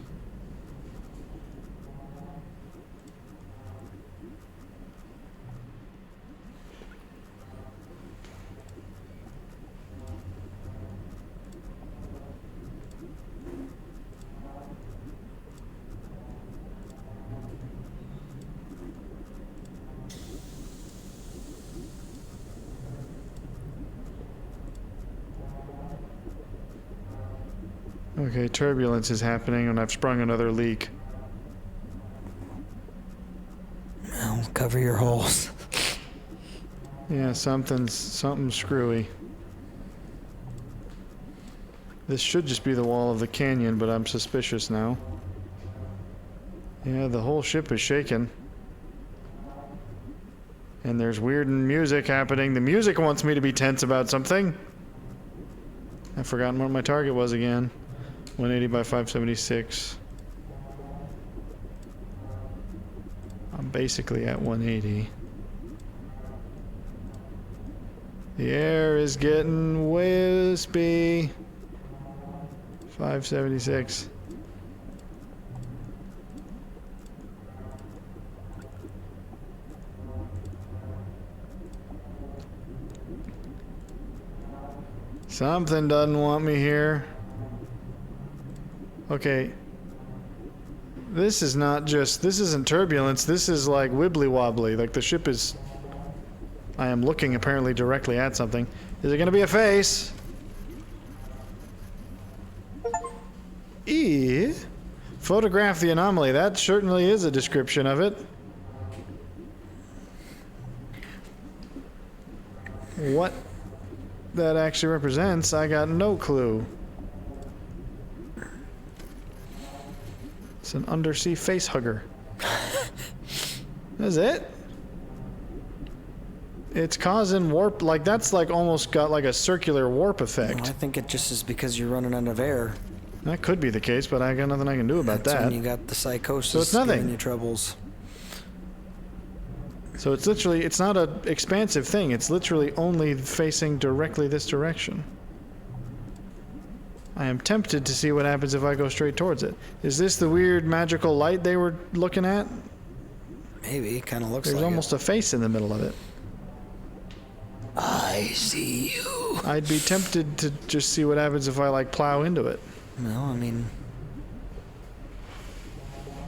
Okay, turbulence is happening and I've sprung another leak. Well, cover your holes. Yeah, something's screwy. This should just be the wall of the canyon, but I'm suspicious now. Yeah, the whole ship is shaking. And there's weird music happening. The music wants me to be tense about something. I've forgotten what my target was again. 180 by 576. I'm basically at 180. The air is getting wispy. 576. Something doesn't want me here. Okay. This is not just... This isn't turbulence. This is like wibbly wobbly. Like the ship is... I am looking apparently directly at something. Is it going to be a face? Photograph the anomaly. That certainly is a description of it. What that actually represents, I got no clue. It's an undersea face hugger. That's it? It's causing warp, like that's like almost got like a circular warp effect. Well, I think it just is because you're running out of air. That could be the case, but I got nothing I can do about That's that. when you got the psychosis, So it's nothing. giving you troubles. So it's literally, it's not an expansive thing. It's literally only facing directly this direction. I am tempted to see what happens if I go straight towards it. Is this the weird magical light they were looking at? Maybe, it kind of looks There's like almost a face in the middle of it. I see you. I'd be tempted to just see what happens if I like plow into it. No, I mean...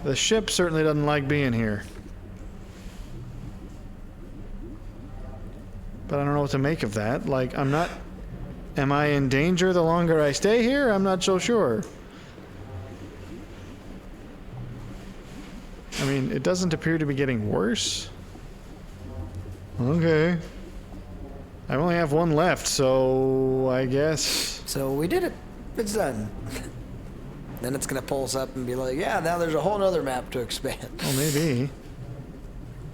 The ship certainly doesn't like being here. But I don't know what to make of that. Like, I'm not... Am I in danger the longer I stay here? I'm not so sure. I mean, it doesn't appear to be getting worse. Okay. I only have one left, so I guess... So we did it. It's done. Then it's going to pull us up and be like, yeah, now there's a whole other map to expand. Well, maybe.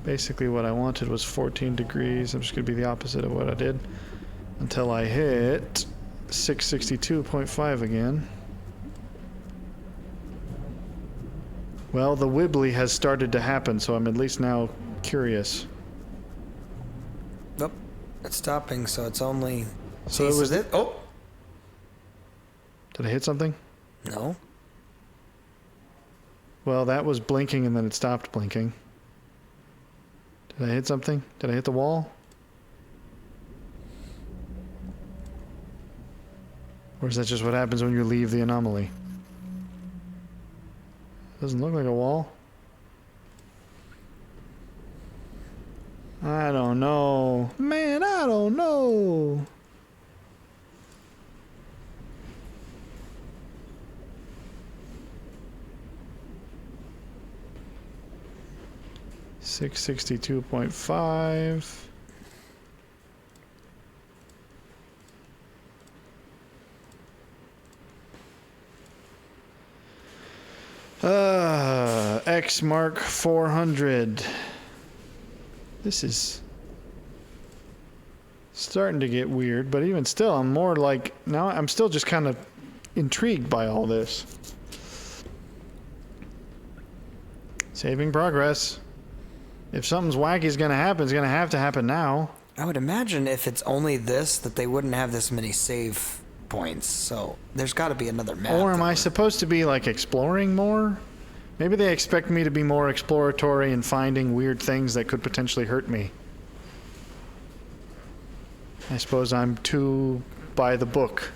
Basically what I wanted was 14 degrees. I'm just going to be the opposite of what I did. Until I hit 662.5 again. Well, the wibbly has started to happen, so I'm at least now curious. Nope. It's stopping, so it's only... So it was... Oh! Did I hit something? No. Well, that was blinking and then it stopped blinking. Did I hit something? Did I hit the wall? Or is that just what happens when you leave the anomaly? Doesn't look like a wall. I don't know. Man, I don't know. $662.5. X mark 400. This is starting to get weird, but even still, I'm more like, now I'm still just kind of intrigued by all this. Saving progress. If something's wacky is going to happen, it's going to happen now. I would imagine if it's only this, that they wouldn't have this many save points, so there's got to be another map. Or am I supposed to be, like, exploring more? Maybe they expect me to be more exploratory and finding weird things that could potentially hurt me. I suppose I'm too by the book.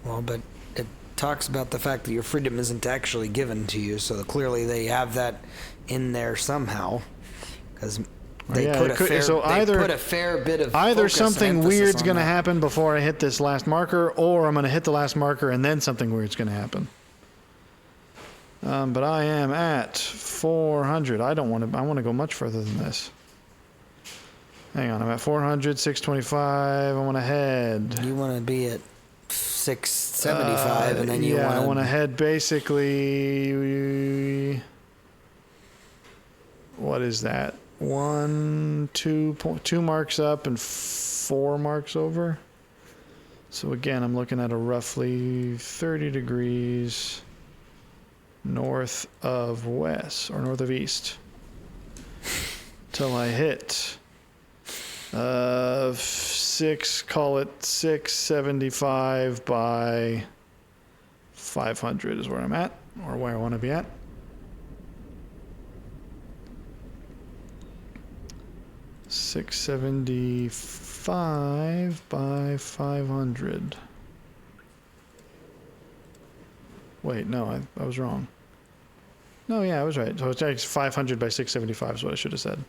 Well, but it talks about the fact that your freedom isn't actually given to you, so clearly they have that in there somehow. Because they put a fair bit of either focus something and weird's going to that. happen before I hit this last marker, or I'm going to hit the last marker and then something weird's going to happen. But I am at 400. I want to go much further than this. Hang on, I'm at 400, 625. I want to head. You want to be at 675, and then you want to... I want to head basically... What is that? 2 marks up and 4 marks over. So again, I'm looking at a roughly 30 degrees north of west, or north of east. Till I hit... call it 675 by 500 is where I'm at, or where I want to be at. $675 by 500. Wait, no, I was wrong. No, yeah, I was right. So it's actually 500 by 675 is what I should have said.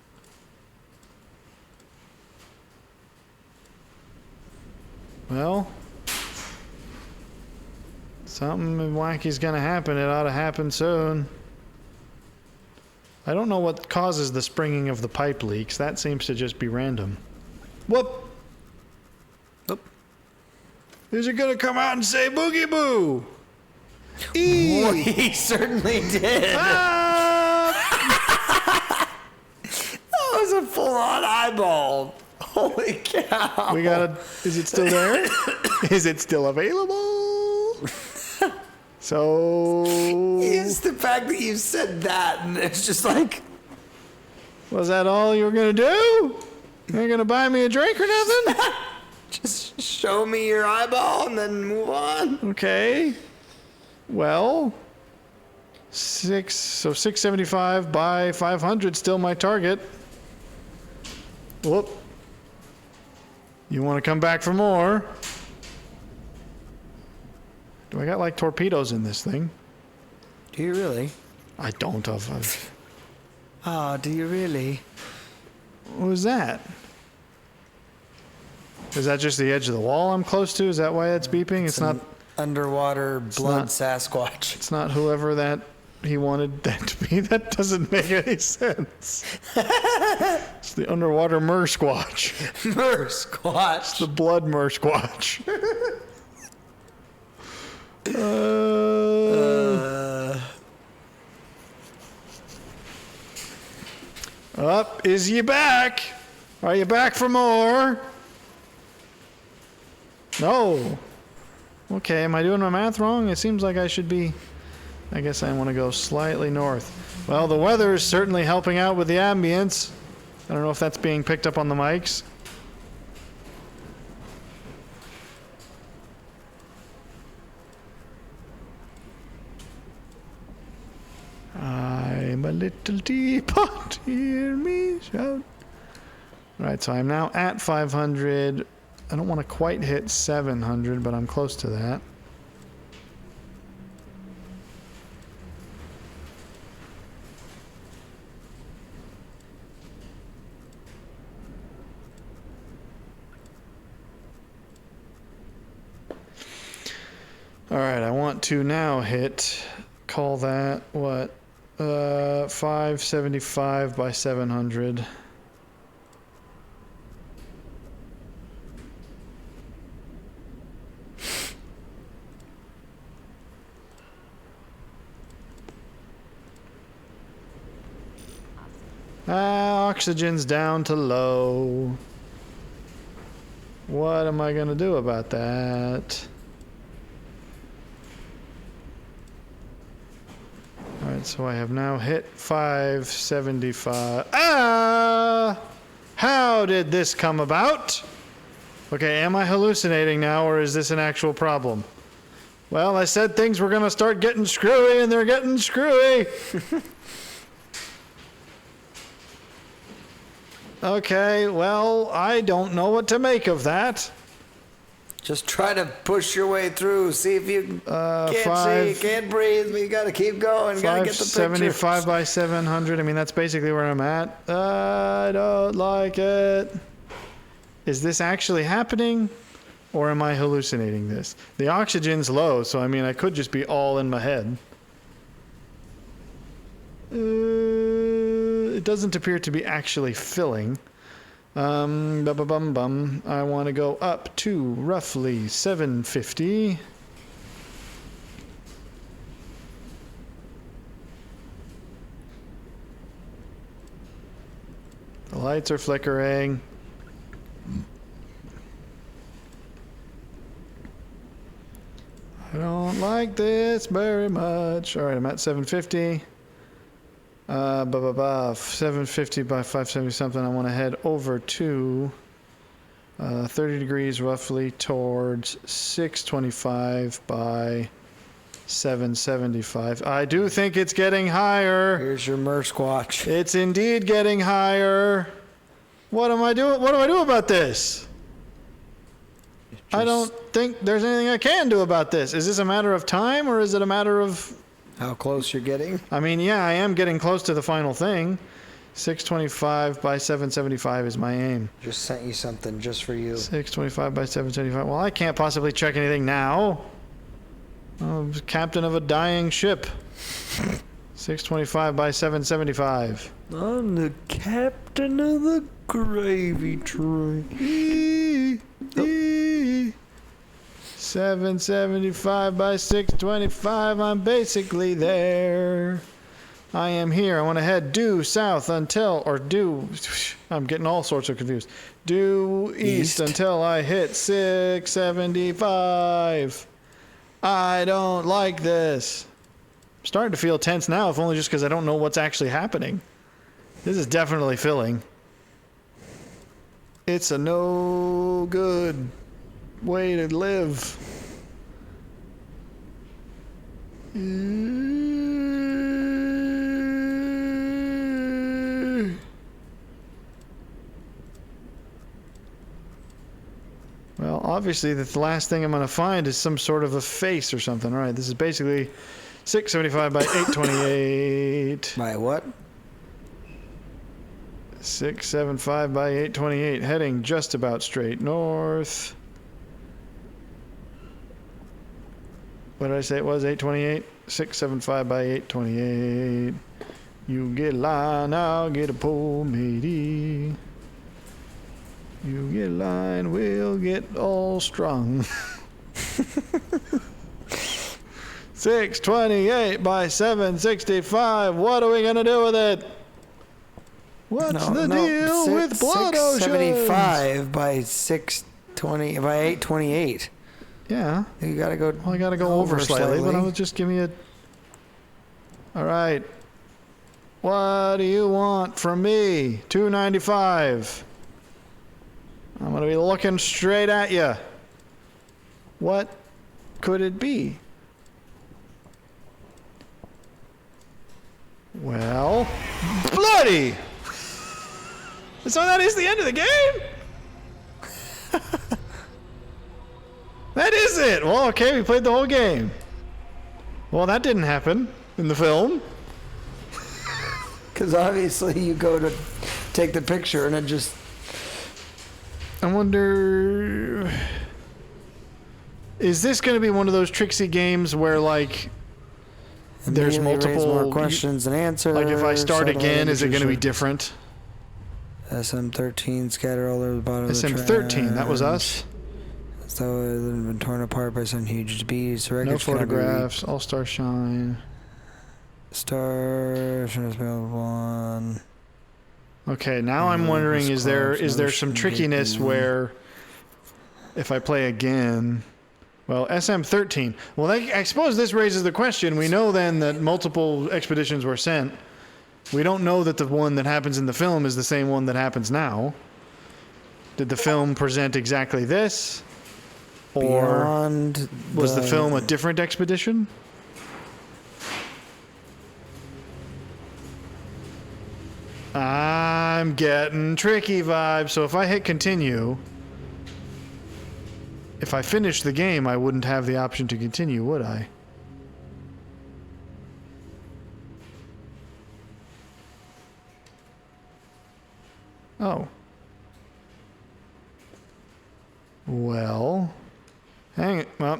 Well, something wacky's gonna happen. It ought to happen soon. I don't know what causes the springing of the pipe leaks. That seems to just be random. Whoop! Oop. Is it gonna come out and say boogie boo? Well, he certainly did. Ah! That was a full-on eyeball. Holy cow. We gotta. Is it still there? Is it still available? So. It's the fact that you said that, and it's just like. Was that all you were gonna do? You ain't gonna buy me a drink or nothing? Just show me your eyeball and then move on. Okay. Well. 675 by 500 still my target. Whoop. You want to come back for more? Do I got like torpedoes in this thing? Do you really? I don't have. Oh, do you really? What was that? Is that just the edge of the wall I'm close to? Is that why it's beeping? It's not Underwater blood not- Sasquatch. It's not whoever that he wanted that to be. That doesn't make any sense. It's the underwater Mersquatch. Squatch. The blood Mersquatch. Up, is you back? Are you back for more? No. Okay, am I doing my math wrong? It seems like I should be. I guess I want to go slightly north. Well, the weather is certainly helping out with the ambience. I don't know if that's being picked up on the mics. I'm a little teapot, hear me shout. Right, so I'm now at 500. I don't want to quite hit 700, but I'm close to that. All right, I want to now hit, call that, what, 575 by 700. Oxygen's down to low. What am I gonna do about that? Alright, so I have now hit 575. Ah! How did this come about? Okay, am I hallucinating now, or is this an actual problem? Well, I said things were gonna start getting screwy, and they're getting screwy! Okay, well, I don't know what to make of that. Just try to push your way through. See if you can't see, you can't breathe, but you gotta keep going. You gotta get the picture. 575 by 700. I mean, that's basically where I'm at. I don't like it. Is this actually happening? Or am I hallucinating this? The oxygen's low, so I mean, I could just be all in my head. It doesn't appear to be actually filling. I want to go up to roughly 750. The lights are flickering. I don't like this very much. All right, I'm at 750. 750 by 570 something. I want to head over to 30 degrees roughly towards 625 by 775. I do think it's getting higher. Here's your Mersquatch. It's indeed getting higher. What am I doing? What do I do about this? I don't think there's anything I can do about this. Is this a matter of time, or is it a matter of... How close you're getting? I mean, yeah, I am getting close to the final thing. 625 by 775 is my aim. Just sent you something just for you. 625 by 775. Well, I can't possibly check anything now. I'm captain of a dying ship. 625 by 775. I'm the captain of the gravy train. 775 by 625. I'm basically there. I am here. I want to head due south until, or due, I'm getting all sorts of confused. Due east until I hit 675. I don't like this. I'm starting to feel tense now, if only just because I don't know what's actually happening. This is definitely filling. It's a no good way to live. Well, obviously, the last thing I'm going to find is some sort of a face or something. All right, this is basically 675 by 828. By what? 675 by 828, heading just about straight north. What did I say it was? 828? 675 by 828. You get a line, I'll get a pole, matey. You get a line, we'll get all strung. 628 by 765. What are we gonna do with it? What's the deal with blood ocean? 675 by 620 by 828. Yeah. You gotta go. Well, I gotta go over slightly, but I was just give me a. All right. What do you want from me? 295. I'm gonna be looking straight at you. What could it be? Well, bloody! So that is the end of the game? That is it! Well, okay, we played the whole game. Well, that didn't happen in the film. Because obviously you go to take the picture and it just... I wonder... Is this going to be one of those tricksy games where, like, there's multiple... more questions and answers. Like, if I start again, is it going to be different? SM13 scatter all over the bottom of the SM13, that was us. So it had been torn apart by some huge beast. No photographs, all-star shine. Star, one. Okay, now I'm wondering, is there some trickiness where if I play again... Well, SM13. Well, I suppose this raises the question. We know then that multiple expeditions were sent. We don't know that the one that happens in the film is the same one that happens now. Did the film present exactly this? Or was the film a different expedition? I'm getting tricky vibes. So if I hit continue, if I finish the game, I wouldn't have the option to continue, would I? Oh. Well. Hang it. Well,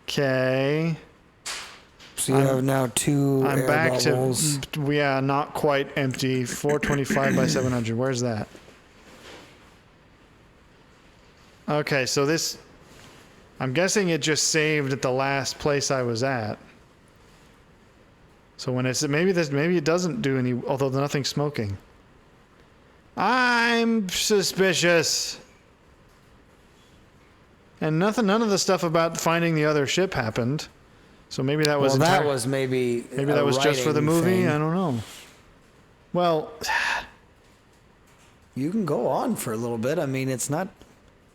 okay. So you have now two I'm air back bubbles. to, yeah, not quite empty. 425 by 700. Where's that? Okay, so this, I'm guessing it just saved at the last place I was at. So when it's, maybe it doesn't do any, although nothing's smoking. I'm suspicious. And none of the stuff about finding the other ship happened. So maybe that was... Well, that was maybe that was just for the movie? thing. I don't know. Well... You can go on for a little bit. I mean, it's not...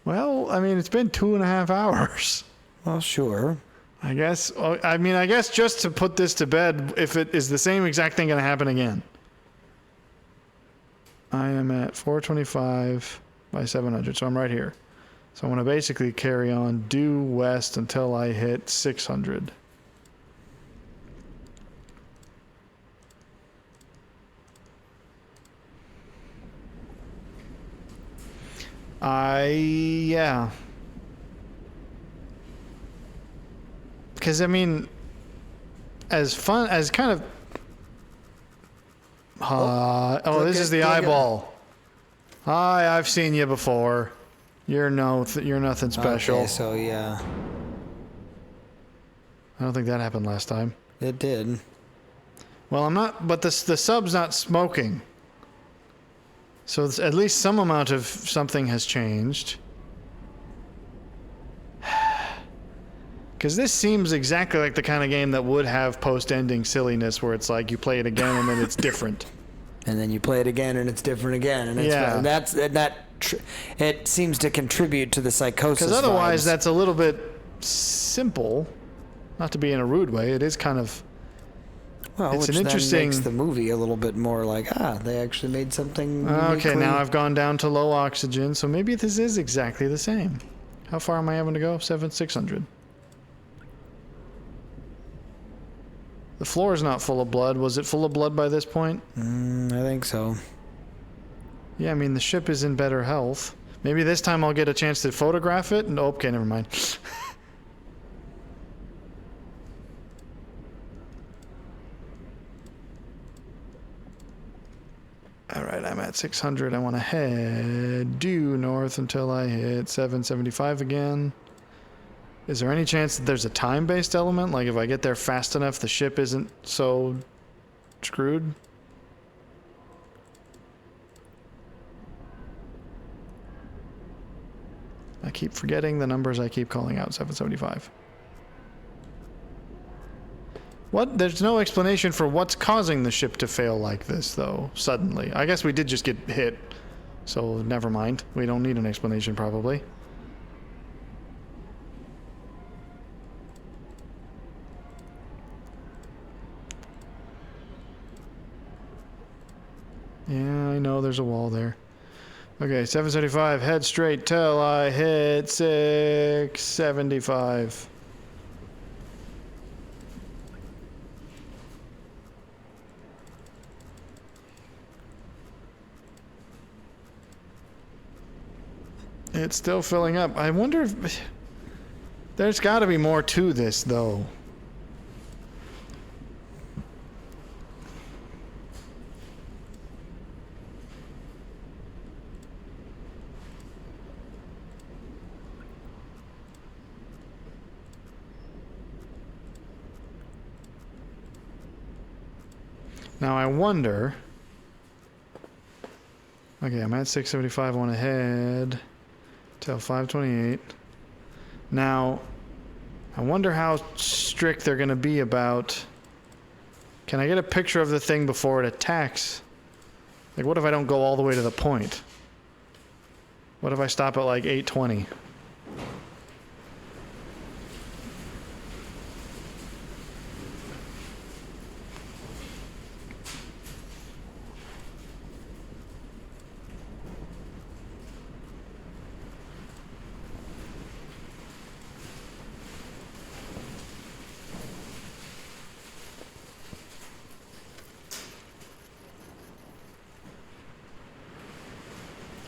Well, I mean, it's been 2.5 hours. Well, sure. I guess just to put this to bed, if it is the same exact thing going to happen again. I am at 425. by 700. So I'm right here. So I'm going to basically carry on due west until I hit 600. Yeah. Because, I mean, as fun, as kind of... this is the eyeball. Hi, I've seen you before. You're nothing special. Okay, so yeah. I don't think that happened last time. It did. Well, I'm not, but the sub's not smoking. So at least some amount of something has changed. Because this seems exactly like the kind of game that would have post-ending silliness where it's like you play it again and then it's different. And then you play it again and it's different again. And it's, it seems to contribute to the psychosis. Because otherwise vibes. that's a little bit simple. Not to be in a rude way. It is kind of... Well, it's which an interesting... then makes the movie a little bit more like, they actually made something Okay, uniquely... now I've gone down to low oxygen, so maybe this is exactly the same. How far am I having to go? 600. The floor is not full of blood. Was it full of blood by this point? I think so. Yeah, I mean, the ship is in better health. Maybe this time I'll get a chance to photograph it. No, okay, never mind. Alright, I'm at 600. I want to head due north until I hit 775 again. Is there any chance that there's a time-based element? Like if I get there fast enough, the ship isn't so screwed? I keep forgetting the numbers I keep calling out. 775. What? There's no explanation for what's causing the ship to fail like this, though, suddenly. I guess we did just get hit, so never mind. We don't need an explanation, probably. Yeah, I know there's a wall there. Okay, 775, head straight till I hit 675. It's still filling up. I wonder if... There's got to be more to this, though. Now I wonder... Okay, I'm at 675, I want to head till 528. Now, I wonder how strict they're going to be about... Can I get a picture of the thing before it attacks? Like, what if I don't go all the way to the point? What if I stop at like 820?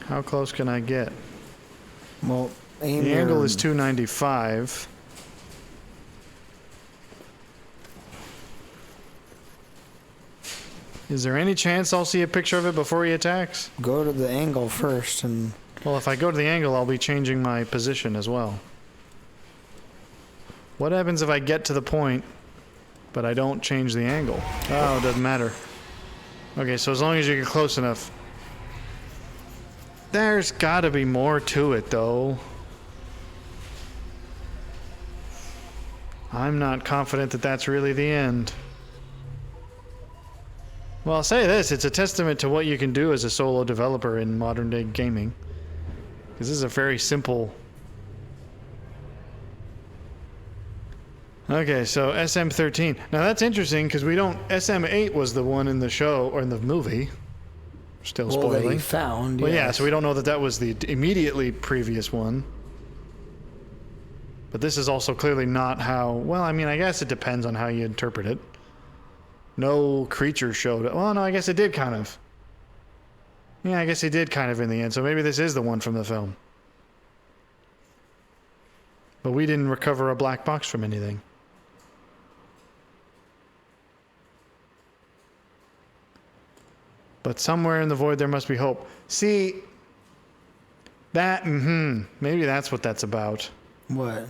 How close can I get? Well, The angle is 295. Is there any chance I'll see a picture of it before he attacks? Go to the angle first and... Well, if I go to the angle, I'll be changing my position as well. What happens if I get to the point, but I don't change the angle? Oh, it doesn't matter. Okay, so as long as you get close enough. There's gotta be more to it, though. I'm not confident that that's really the end. Well, I'll say this, it's a testament to what you can do as a solo developer in modern day gaming. Because this is a very simple... Okay, so SM13. Now that's interesting because we don't... SM8 was the one in the show, or in the movie. still Well, that he spoiling. found. Well, yeah, yes. so we don't know that that was the immediately previous one. But this is also clearly not how... Well, I mean, I guess it depends on how you interpret it. No creature showed it. Well, no, I guess it did kind of. Yeah, I guess it did kind of in the end. So maybe this is the one from the film. But we didn't recover a black box from anything. But somewhere in the void there must be hope. See, that, maybe that's what that's about. What?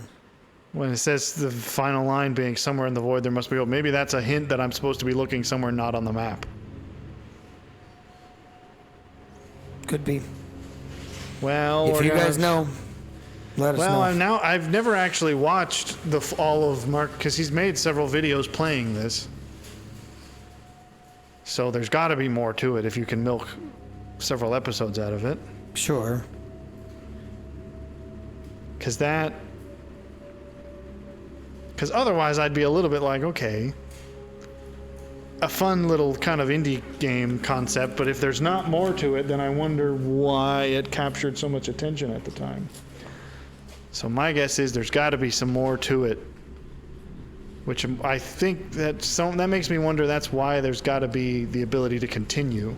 When it says the final line being somewhere in the void there must be hope, maybe that's a hint that I'm supposed to be looking somewhere not on the map. Could be. Well, If you guys know, let us know. Well, I've never actually watched all of Mark, because he's made several videos playing this. So there's got to be more to it if you can milk several episodes out of it. Sure. Because otherwise I'd be a little bit like, okay, a fun little kind of indie game concept, but if there's not more to it, then I wonder why it captured so much attention at the time. So my guess is there's got to be some more to it, which I think that makes me wonder that's why there's got to be the ability to continue.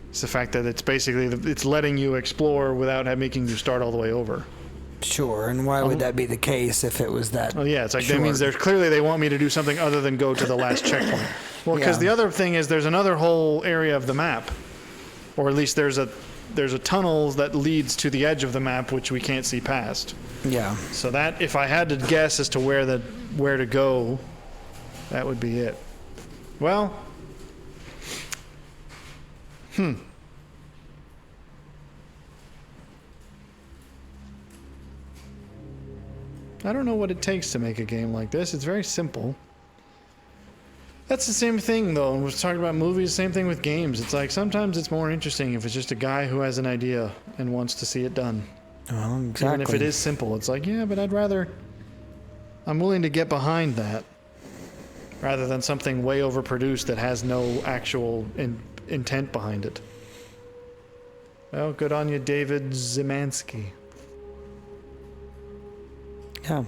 It's the fact that it's basically it's letting you explore without making you start all the way over. Sure, and why would that be the case if it was that? Oh yeah, it's like short? That means there's clearly they want me to do something other than go to the last checkpoint. Well, because the other thing is there's another whole area of the map, or at least there's a tunnel that leads to the edge of the map which we can't see past. Yeah. So that, if I had to guess as to where to go, that would be it. Well, I don't know what it takes to make a game like this. It's very simple. That's the same thing, though. When we're talking about movies, same thing with games. It's like sometimes it's more interesting if it's just a guy who has an idea and wants to see it done. Oh, exactly. Even if it is simple, it's like, yeah, but I'm willing to get behind that rather than something way overproduced that has no actual intent behind it. Well, good on you, David Zimansky. Yeah.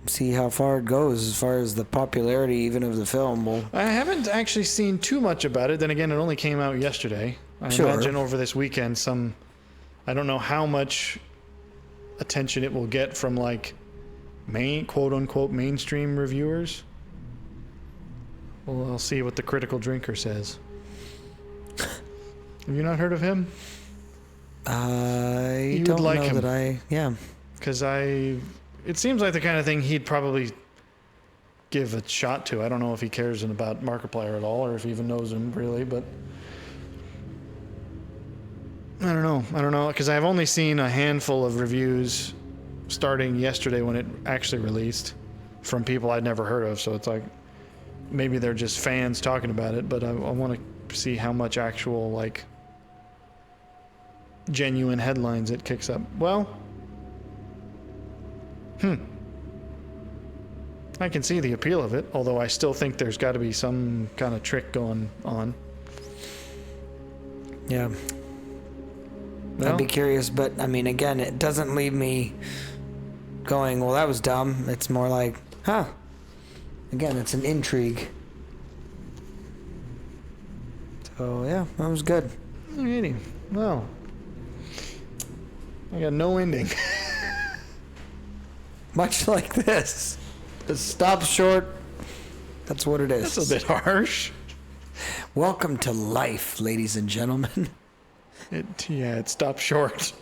See how far it goes as far as the popularity even of the film. Well, I haven't actually seen too much about it. Then again, it only came out yesterday. I imagine over this weekend I don't know how much attention it will get from like quote unquote mainstream reviewers. Well, I'll see what the Critical Drinker says. Have you not heard of him? I You don't would like know him. that yeah. Because it seems like the kind of thing he'd probably give a shot to. I don't know if he cares about Markiplier at all or if he even knows him really, but I don't know, because I've only seen a handful of reviews starting yesterday when it actually released from people I'd never heard of, so it's like maybe they're just fans talking about it, but I want to see how much actual like genuine headlines it kicks up. Well, I can see the appeal of it, although I still think there's got to be some kind of trick going on. Yeah. Well, I'd be curious, but I mean, again, it doesn't leave me going, well, that was dumb. It's more like, again, it's an intrigue. So, yeah, that was good. alrighty. Well, I got no ending. Much like this. It stops short. That's what it is. That's a bit harsh. Welcome to life, ladies and gentlemen. It stopped short.